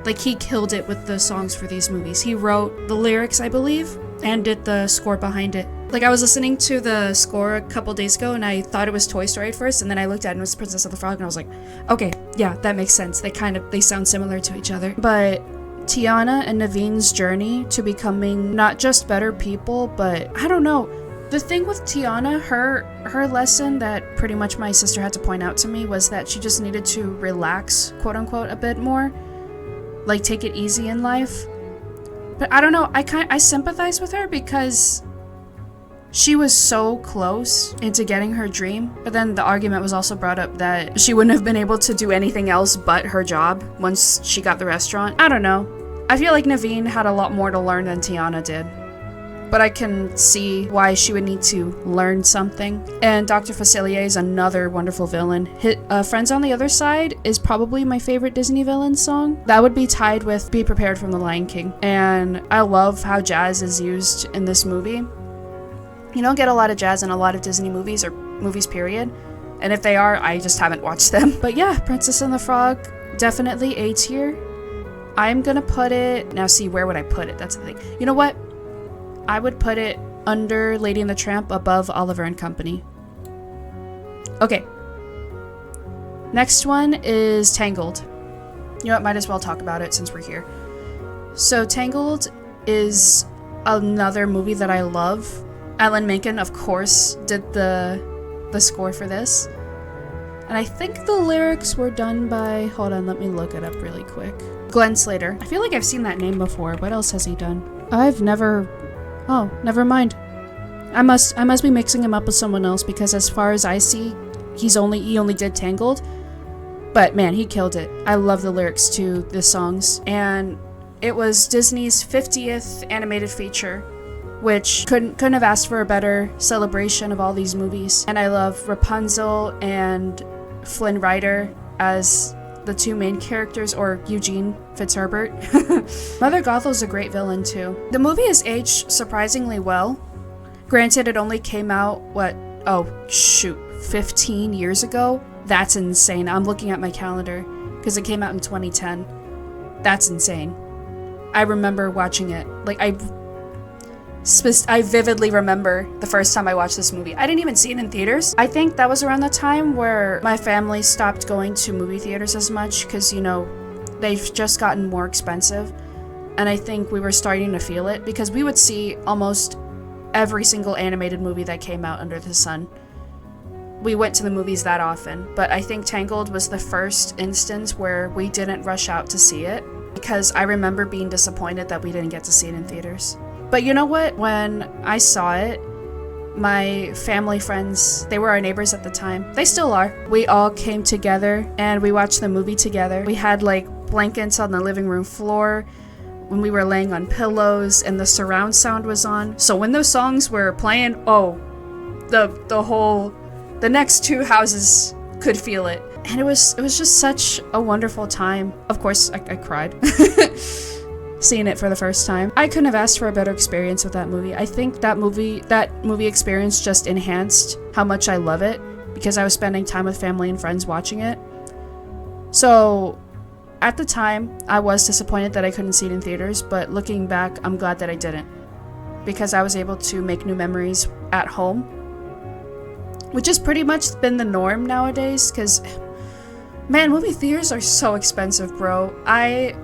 Like, he killed it with the songs for these movies. He wrote the lyrics, I believe, and did the score behind it. Like, I was listening to the score a couple days ago, and I thought it was Toy Story at first, and then I looked at it and it was Princess of the Frog, and I was like, okay, yeah, that makes sense. They sound similar to each other. But Tiana and Naveen's journey to becoming not just better people, but I don't know. The thing with Tiana, her lesson that pretty much my sister had to point out to me was that she just needed to relax, quote unquote, a bit more. Like, take it easy in life. But I don't know, I sympathize with her because she was so close into getting her dream, but then the argument was also brought up that she wouldn't have been able to do anything else but her job once she got the restaurant. I don't know. I feel like Naveen had a lot more to learn than Tiana did, but I can see why she would need to learn something. And Dr. Facilier is another wonderful villain. Friends on the Other Side is probably my favorite Disney villain song. That would be tied with Be Prepared from The Lion King. And I love how jazz is used in this movie. You don't get a lot of jazz in a lot of Disney movies, or movies period. And if they are, I just haven't watched them. But yeah, Princess and the Frog, definitely A tier. I'm gonna put it... Now see, where would I put it? That's the thing. You know what? I would put it under Lady and the Tramp, above Oliver and Company. Okay. Next one is Tangled. You know what? Might as well talk about it since we're here. So Tangled is another movie that I love. Alan Menken, of course, did the score for this. And I think the lyrics were done by... Hold on, let me look it up really quick. Glenn Slater. I feel like I've seen that name before. What else has he done? I've never... Oh, never mind. I must be mixing him up with someone else, because as far as I see, he only did Tangled. But man, he killed it. I love the lyrics to the songs. And it was Disney's 50th animated feature, which couldn't have asked for a better celebration of all these movies. And I love Rapunzel and Flynn Rider as the two main characters, or Eugene Fitzherbert. Mother Gothel's a great villain too. The movie has aged surprisingly well. Granted, it only came out, 15 years ago? That's insane. I'm looking at my calendar because it came out in 2010. That's insane. I remember watching it. Like, I vividly remember the first time I watched this movie. I didn't even see it in theaters. I think that was around the time where my family stopped going to movie theaters as much because, you know, they've just gotten more expensive. And I think we were starting to feel it because we would see almost every single animated movie that came out under the sun. We went to the movies that often, but I think Tangled was the first instance where we didn't rush out to see it because I remember being disappointed that we didn't get to see it in theaters. But you know what? When I saw it, my family friends, they were our neighbors at the time. They still are. We all came together and we watched the movie together. We had like blankets on the living room floor when we were laying on pillows and the surround sound was on. So when those songs were playing, the next two houses could feel it. And it was just such a wonderful time. Of course, I cried. Seeing it for the first time. I couldn't have asked for a better experience with that movie. I think that movie experience just enhanced how much I love it because I was spending time with family and friends watching it. So at the time, I was disappointed that I couldn't see it in theaters, but looking back, I'm glad that I didn't because I was able to make new memories at home, which has pretty much been the norm nowadays because man, movie theaters are so expensive, bro.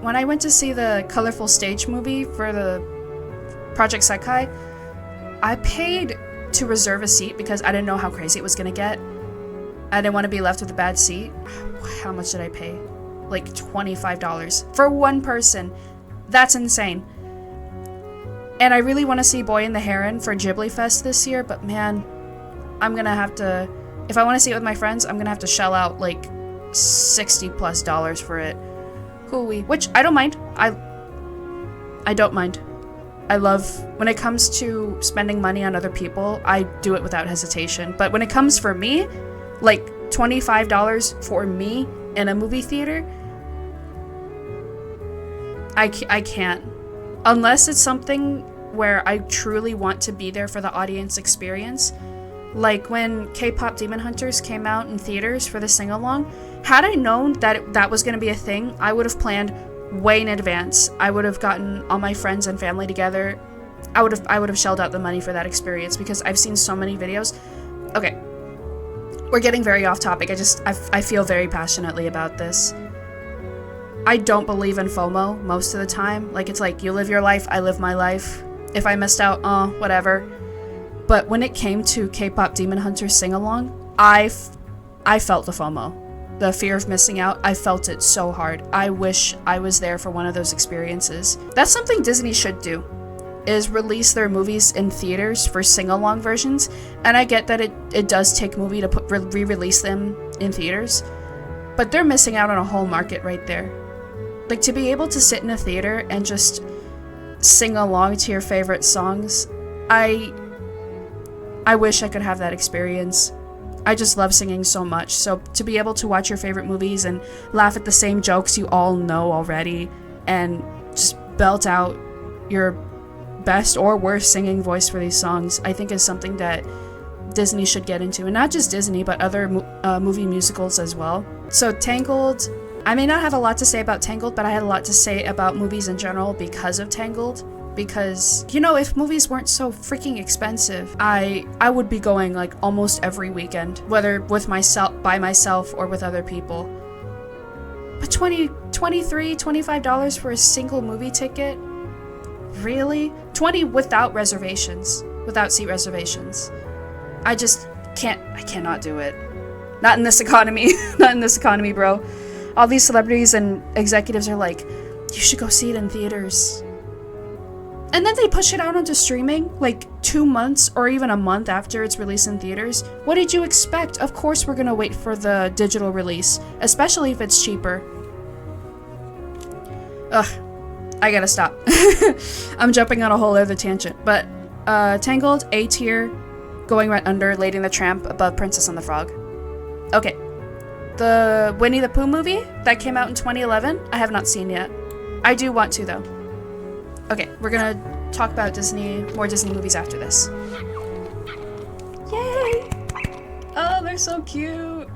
When I went to see the Colorful Stage movie for the Project Sekai, I paid to reserve a seat because I didn't know how crazy it was gonna get. I didn't want to be left with a bad seat. How much did I pay? Like $25 for one person. That's insane. And I really want to see Boy and the Heron for Ghibli Fest this year, but man, I'm gonna have to, if I want to see it with my friends, I'm gonna have to shell out like $60+ for it. Hooey. Which I don't mind. I don't mind. I love, when it comes to spending money on other people, I do it without hesitation. But when it comes for me, like $25 for me in a movie theater, I can't. Unless it's something where I truly want to be there for the audience experience. Like when K-pop Demon Hunters came out in theaters for the sing-along, had I known that that was going to be a thing, I would have planned way in advance. I would have gotten all my friends and family together. I would have shelled out the money for that experience because I've seen so many videos. Okay, we're getting very off topic. I feel very passionately about this. I don't believe in FOMO most of the time. Like, it's like, you live your life, I live my life. If I missed out, whatever. But when it came to K-pop Demon Hunters sing-along, I felt the FOMO. The fear of missing out, I felt it so hard. I wish I was there for one of those experiences. That's something Disney should do, is release their movies in theaters for sing-along versions. And I get that it does take movie to re-release them in theaters, but they're missing out on a whole market right there. Like, to be able to sit in a theater and just sing along to your favorite songs, I wish I could have that experience. I just love singing so much. So to be able to watch your favorite movies and laugh at the same jokes you all know already and just belt out your best or worst singing voice for these songs, I think is something that Disney should get into. And not just Disney, but other movie musicals as well. So Tangled, I may not have a lot to say about Tangled, but I had a lot to say about movies in general because of Tangled. Because, you know, if movies weren't so freaking expensive, I would be going like almost every weekend, whether with by myself or with other people. But $25 for a single movie ticket? Really? $20 without reservations, without seat reservations. I cannot do it. Not in this economy. Not in this economy, bro. All these celebrities and executives are like, you should go see it in theaters. And then they push it out onto streaming like 2 months or even a month after it's released in theaters. What did you expect? Of course we're gonna wait for the digital release, especially if it's cheaper. Ugh, I gotta stop. I'm jumping on a whole other tangent, but Tangled, A tier, going right under Lady and the Tramp, above Princess and the Frog. Okay, the Winnie the Pooh movie that came out in 2011, I have not seen yet. I do want to though. Okay, we're gonna talk about more Disney movies after this. Yay! Oh, they're so cute.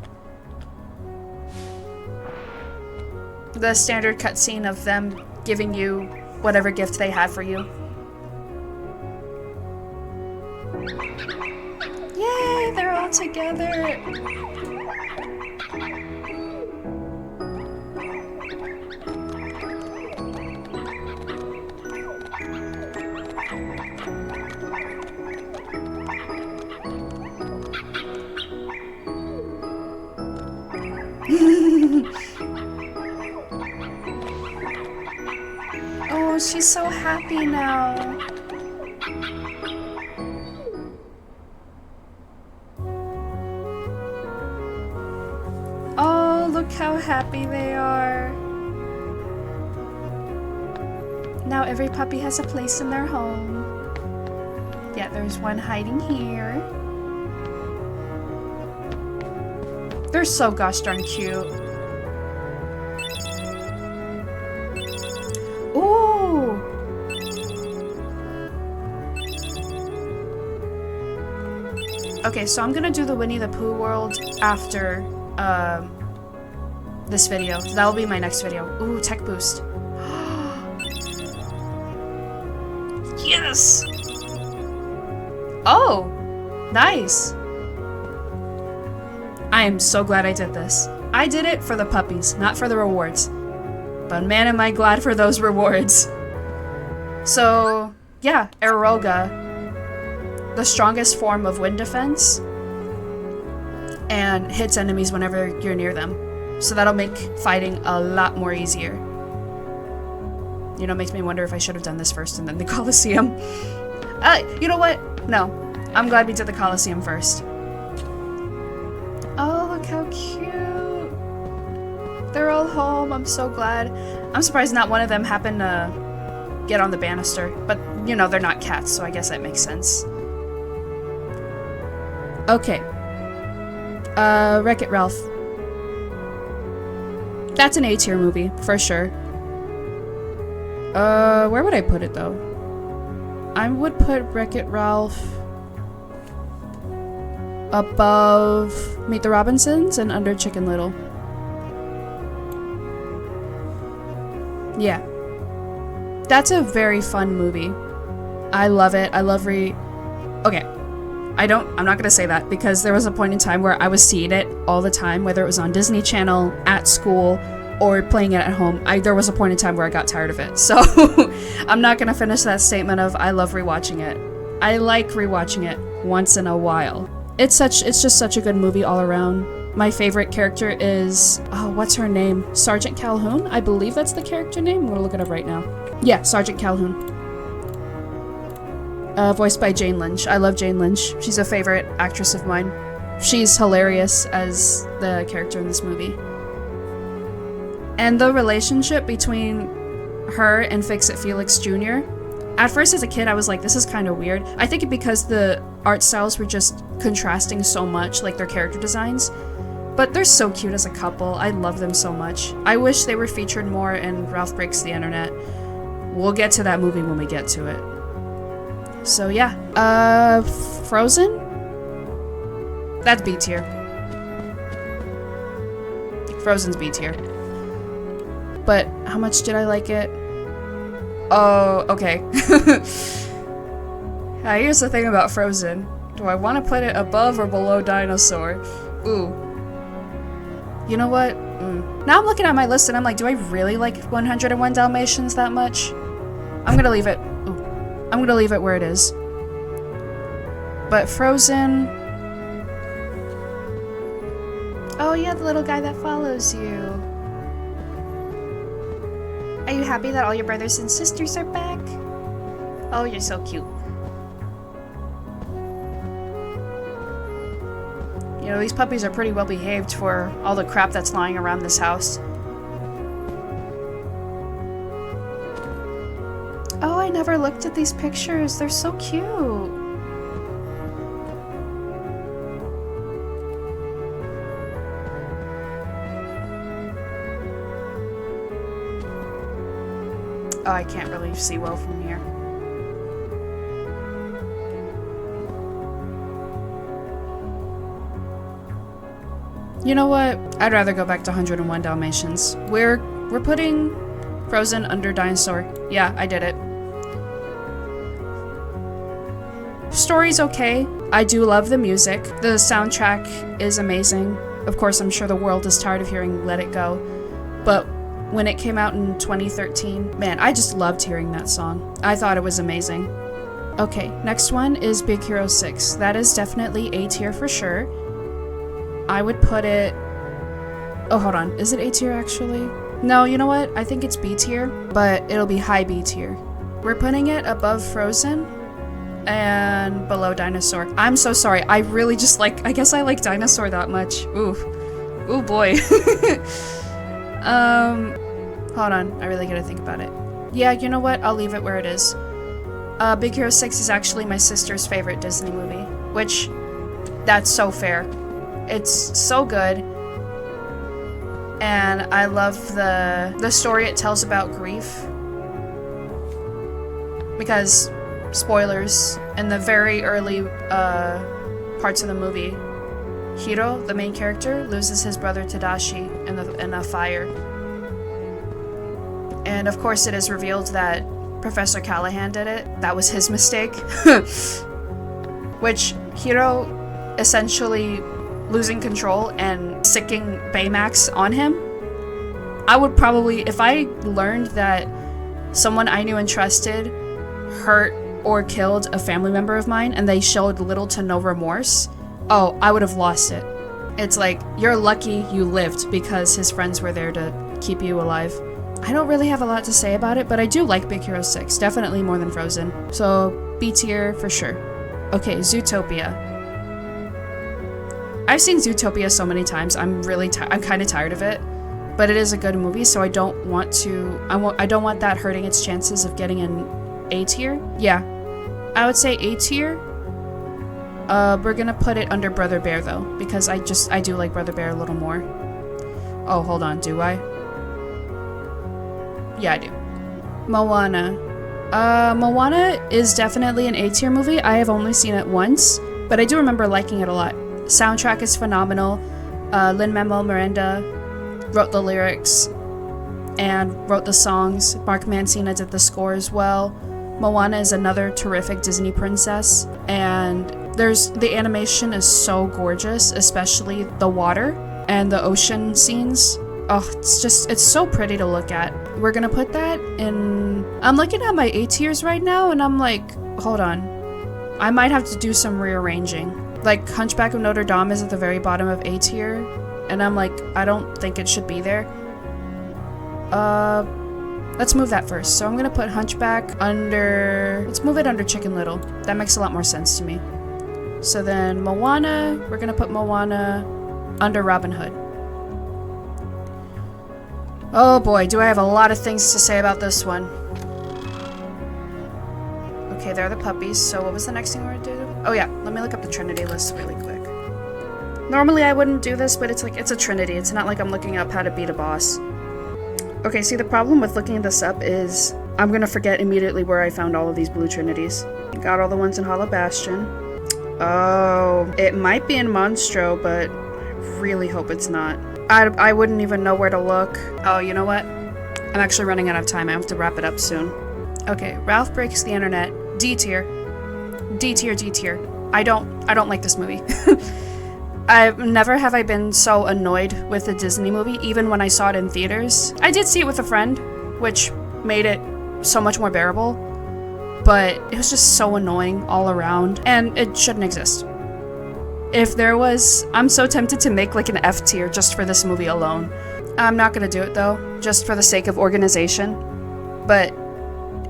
The standard cutscene of them giving you whatever gift they had for you. Yay, they're all together. Oh, she's so happy now. Oh, look how happy they are. Now every puppy has a place in their home. Yeah, there's one hiding here. They're so gosh darn cute. Ooh! Okay, so I'm gonna do the Winnie the Pooh world after this video. That'll be my next video. Ooh, tech boost. Yes! Oh! Nice! I am so glad I did this. I did it for the puppies, not for the rewards. But man, am I glad for those rewards. So, yeah, Aeroga, the strongest form of wind defense, and hits enemies whenever you're near them. So that'll make fighting a lot more easier. You know, makes me wonder if I should have done this first and then the Colosseum. You know what? No, I'm glad we did the Colosseum first. Oh, look how cute. They're all home. I'm so glad. I'm surprised not one of them happened to get on the banister. But, you know, they're not cats, so I guess that makes sense. Okay. Wreck-It Ralph. That's an A-tier movie, for sure. Where would I put it, though? I would put Wreck-It Ralph above Meet the Robinsons and under Chicken Little. Yeah. That's a very fun movie. I love it. I love Okay. I'm not gonna say that because there was a point in time where I was seeing it all the time, whether it was on Disney Channel, at school, or playing it at home. There was a point in time where I got tired of it. So I'm not gonna finish that statement of I love rewatching it. I like rewatching it once in a while. It's just such a good movie all around. My favorite character is, oh, what's her name? Sergeant Calhoun? I believe that's the character name. I'm gonna look it up right now. Yeah, Sergeant Calhoun. Voiced by Jane Lynch. I love Jane Lynch. She's a favorite actress of mine. She's hilarious as the character in this movie. And the relationship between her and Fix-It Felix Jr. At first as a kid I was like, this is kind of weird. I think because the art styles were just contrasting so much, like their character designs. But they're so cute as a couple. I love them so much. I wish they were featured more in Ralph Breaks the Internet. We'll get to that movie when we get to it. So yeah. Frozen? That's B tier. Frozen's B tier. But how much did I like it? Oh, okay. Here's the thing about Frozen. Do I want to put it above or below Dinosaur? Ooh. You know what? Now I'm looking at my list and I'm like, do I really like 101 Dalmatians that much? I'm gonna leave it. Ooh. I'm gonna leave it where it is. But Frozen... Oh yeah, the little guy that follows you. Are you happy that all your brothers and sisters are back? Oh, you're so cute. You know, these puppies are pretty well behaved for all the crap that's lying around this house. Oh, I never looked at these pictures. They're so cute. Oh, I can't really see well from here. You know what? I'd rather go back to 101 Dalmatians. We're putting Frozen under Dinosaur. Yeah, I did it. Story's okay. I do love the music. The soundtrack is amazing. Of course, I'm sure the world is tired of hearing Let It Go. But when it came out in 2013, man, I just loved hearing that song. I thought it was amazing. Okay, next one is Big Hero 6. That is definitely A tier for sure. I would put it... Oh, hold on. Is it A tier actually? No, you know what? I think it's B tier, but it'll be high B tier. We're putting it above Frozen and below Dinosaur. I'm so sorry. I really just like... I guess I like Dinosaur that much. Ooh. Ooh, boy. Hold on. I really gotta think about it. Yeah, you know what? I'll leave it where it is. Big Hero 6 is actually my sister's favorite Disney movie, which... That's so fair. It's so good, and I love the story it tells about grief, because, spoilers, in the very early parts of the movie, Hiro, the main character, loses his brother Tadashi in a fire. And of course it is revealed that Professor Callahan did it. That was his mistake. Which Hiro essentially losing control and sicking Baymax on him. I would probably, if I learned that someone I knew and trusted hurt or killed a family member of mine and they showed little to no remorse, oh, I would have lost it. It's like, you're lucky you lived because his friends were there to keep you alive. I don't really have a lot to say about it, but I do like Big Hero 6, definitely more than Frozen. So B tier for sure. Okay, Zootopia. I've seen Zootopia so many times. I'm kind of tired of it, but it is a good movie, so I don't want to. I don't want that hurting its chances of getting an A tier. Yeah, I would say A tier. We're gonna put it under Brother Bear though, because I do like Brother Bear a little more. Oh, hold on, do I? Yeah, I do. Moana. Moana is definitely an A tier movie. I have only seen it once, but I do remember liking it a lot. Soundtrack is phenomenal. Lin-Manuel Miranda wrote the lyrics and wrote the songs. Mark Mancina did the score as well. Moana is another terrific Disney princess, and the animation is so gorgeous, especially the water and the ocean scenes. Oh, it's so pretty to look at. We're gonna put that in... I'm looking at my A tiers right now, and I'm like, hold on. I might have to do some rearranging. Like, Hunchback of Notre Dame is at the very bottom of A tier, and I'm like, I don't think it should be there. Let's move that first. So I'm gonna put Hunchback under... Let's move it under Chicken Little. That makes a lot more sense to me. So then Moana, we're gonna put Moana under Robin Hood. Oh boy, do I have a lot of things to say about this one. Okay, there are the puppies, so what was the next thing we're gonna do? Oh yeah, let me look up the Trinity list really quick. Normally I wouldn't do this, but it's a Trinity. It's not like I'm looking up how to beat a boss. Okay, see, the problem with looking this up is I'm gonna forget immediately where I found all of these blue Trinities. Got all the ones in Hollow Bastion. Oh, it might be in Monstro, but I really hope it's not. I wouldn't even know where to look. Oh, you know what? I'm actually running out of time. I have to wrap it up soon. Okay, Ralph Breaks the Internet. D tier. D tier, D tier. I don't like this movie. Never have I been so annoyed with a Disney movie, even when I saw it in theaters. I did see it with a friend, which made it so much more bearable, but it was just so annoying all around, and it shouldn't exist. If there was, I'm so tempted to make like an F tier just for this movie alone. I'm not gonna do it though, just for the sake of organization, but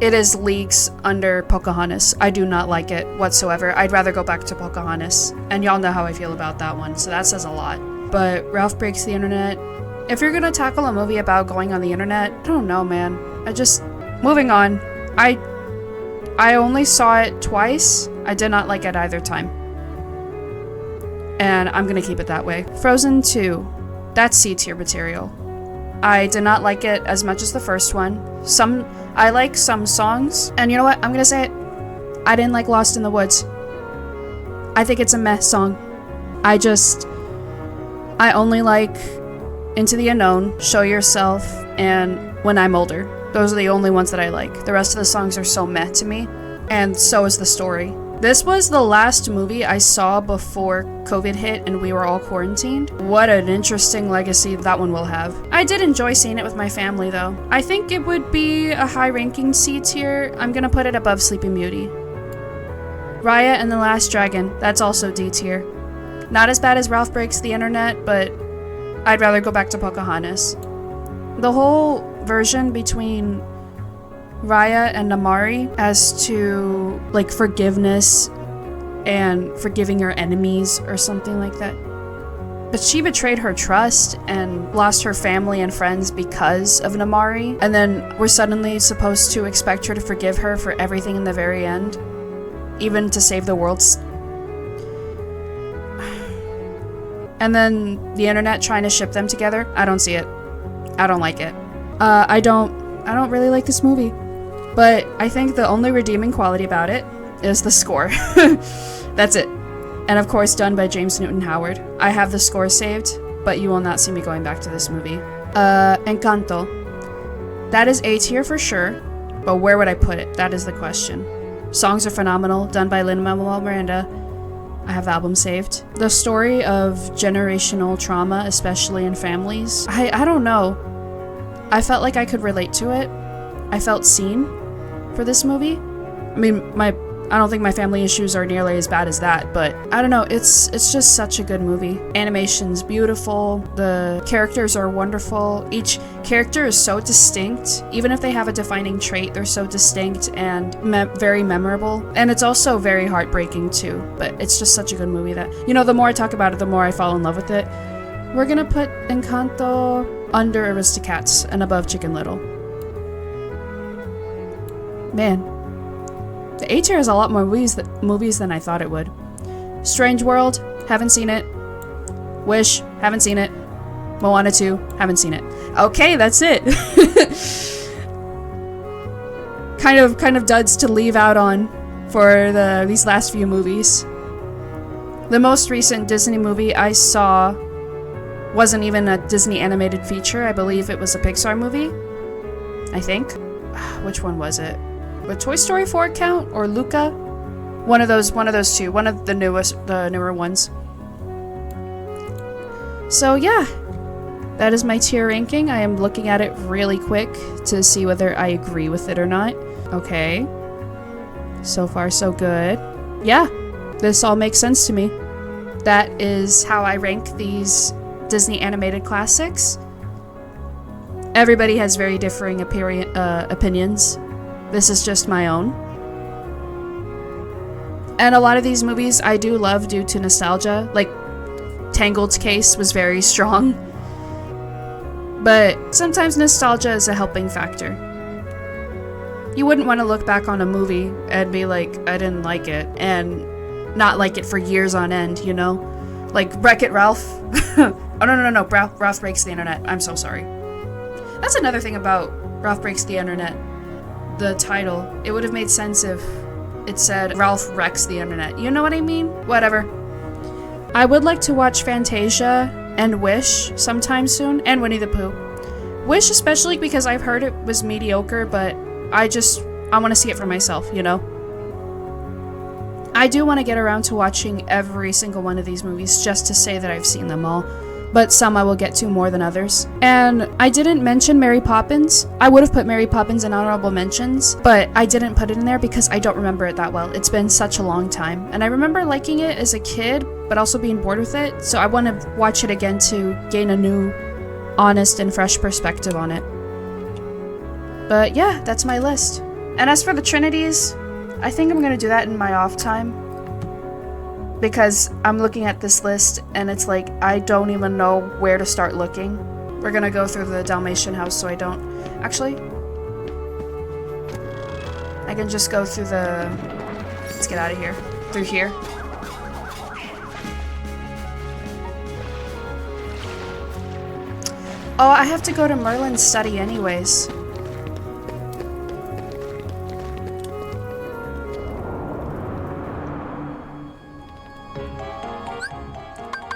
it is leagues under Pocahontas. I do not like it whatsoever. I'd rather go back to Pocahontas. And y'all know how I feel about that one, so that says a lot. But Ralph Breaks the Internet. If you're gonna tackle a movie about going on the internet, I don't know, man. Moving on. I only saw it twice. I did not like it either time. And I'm gonna keep it that way. Frozen 2. That's C-tier material. I did not like it as much as the first one. I like some songs. And you know what? I'm gonna say it. I didn't like Lost in the Woods. I think it's a meh song. I only like Into the Unknown, Show Yourself, and When I'm Older. Those are the only ones that I like. The rest of the songs are so meh to me, and so is the story. This was the last movie I saw before COVID hit and we were all quarantined. What an interesting legacy that one will have. I did enjoy seeing it with my family though. I think it would be a high-ranking C tier. I'm gonna put it above Sleeping Beauty. Raya and the Last Dragon, that's also D tier. Not as bad as Ralph Breaks the Internet, but I'd rather go back to Pocahontas. The whole version between Raya and Namaari as to like forgiveness and forgiving your enemies or something like that. But she betrayed her trust and lost her family and friends because of Namaari, and then we're suddenly supposed to expect her to forgive her for everything in the very end, even to save the world. And then the internet trying to ship them together. I don't see it. I don't like it. I don't really like this movie. But I think the only redeeming quality about it is the score. That's it. And of course done by James Newton Howard. I have the score saved, but you will not see me going back to this movie. Encanto. That is A tier for sure, but where would I put it? That is the question. Songs are phenomenal, done by Lin-Manuel Miranda. I have the album saved. The story of generational trauma, especially in families, I don't know. I felt like I could relate to it. I felt seen for this movie. I mean, I don't think my family issues are nearly as bad as that, but I don't know, it's just such a good movie. Animation's beautiful, the characters are wonderful, each character is so distinct, even if they have a defining trait, they're so distinct and very memorable, and it's also very heartbreaking too, but it's just such a good movie that, you know, the more I talk about it, the more I fall in love with it. We're gonna put Encanto under Aristocats and above Chicken Little. Man, the A tier has a lot more movies than I thought it would. Strange World, haven't seen it. Wish, haven't seen it. Moana 2, haven't seen it. Okay, that's it. kind of duds to leave out on for these last few movies. The most recent Disney movie I saw wasn't even a Disney animated feature. I believe it was a Pixar movie. I think. Which one was it? Would Toy Story 4 count, or Luca? One of those two. One of the newer ones. So yeah, that is my tier ranking. I am looking at it really quick to see whether I agree with it or not. Okay. So far, so good. Yeah, this all makes sense to me. That is how I rank these Disney animated classics. Everybody has very differing opinions. This is just my own. And a lot of these movies I do love due to nostalgia. Like, Tangled's case was very strong. But sometimes nostalgia is a helping factor. You wouldn't want to look back on a movie and be like, I didn't like it, and not like it for years on end, you know? Like Wreck-It Ralph. Oh, no. Ralph Breaks the Internet. I'm so sorry. That's another thing about Ralph Breaks the Internet. The title. It would have made sense if it said Ralph Wrecks the Internet. You know what I mean? Whatever. I would like to watch Fantasia and Wish sometime soon, and Winnie the Pooh. Wish especially because I've heard it was mediocre, but I want to see it for myself, you know? I do want to get around to watching every single one of these movies just to say that I've seen them all. But some I will get to more than others. And I didn't mention Mary Poppins. I would have put Mary Poppins in honorable mentions, but I didn't put it in there because I don't remember it that well. It's been such a long time. And I remember liking it as a kid, but also being bored with it. So I want to watch it again to gain a new, honest, and fresh perspective on it. But yeah, that's my list. And as for the Trinities, I think I'm gonna do that in my off time. Because I'm looking at this list and it's like, I don't even know where to start looking. We're gonna go through the Dalmatian house so I don't... Actually, I can just go through the... Let's get out of here. Through here. Oh, I have to go to Merlin's study anyways.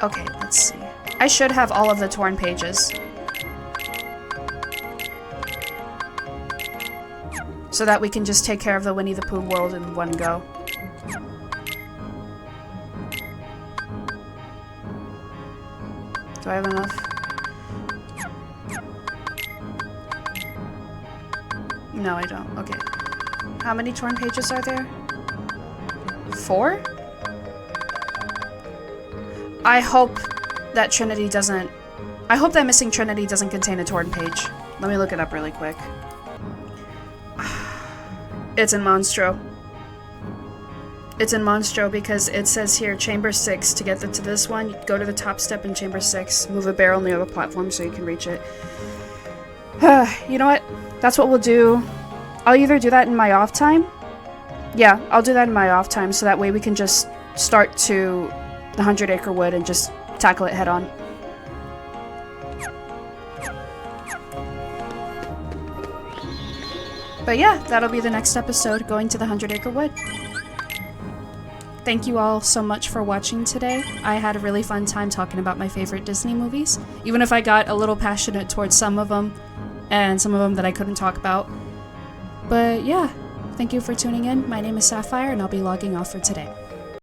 Okay, let's see. I should have all of the torn pages. So that we can just take care of the Winnie the Pooh world in one go. Do I have enough? No, I don't. Okay. How many torn pages are there? 4? I hope that Trinity doesn't... I hope that missing Trinity doesn't contain a torn page. Let me look it up really quick. It's in Monstro. It's in Monstro because it says here, Chamber 6. To get to this one, go to the top step in Chamber 6. Move a barrel near the platform so you can reach it. You know what? That's what we'll do. I'll either do that in my off time. Yeah, I'll do that in my off time so that way we can just start to the 100 Acre Wood and just tackle it head on. But yeah, that'll be the next episode, going to the 100 Acre Wood. Thank you all so much for watching today. I had a really fun time talking about my favorite Disney movies, even if I got a little passionate towards some of them, and some of them that I couldn't talk about. But yeah, thank you for tuning in. My name is Sapphire, and I'll be logging off for today.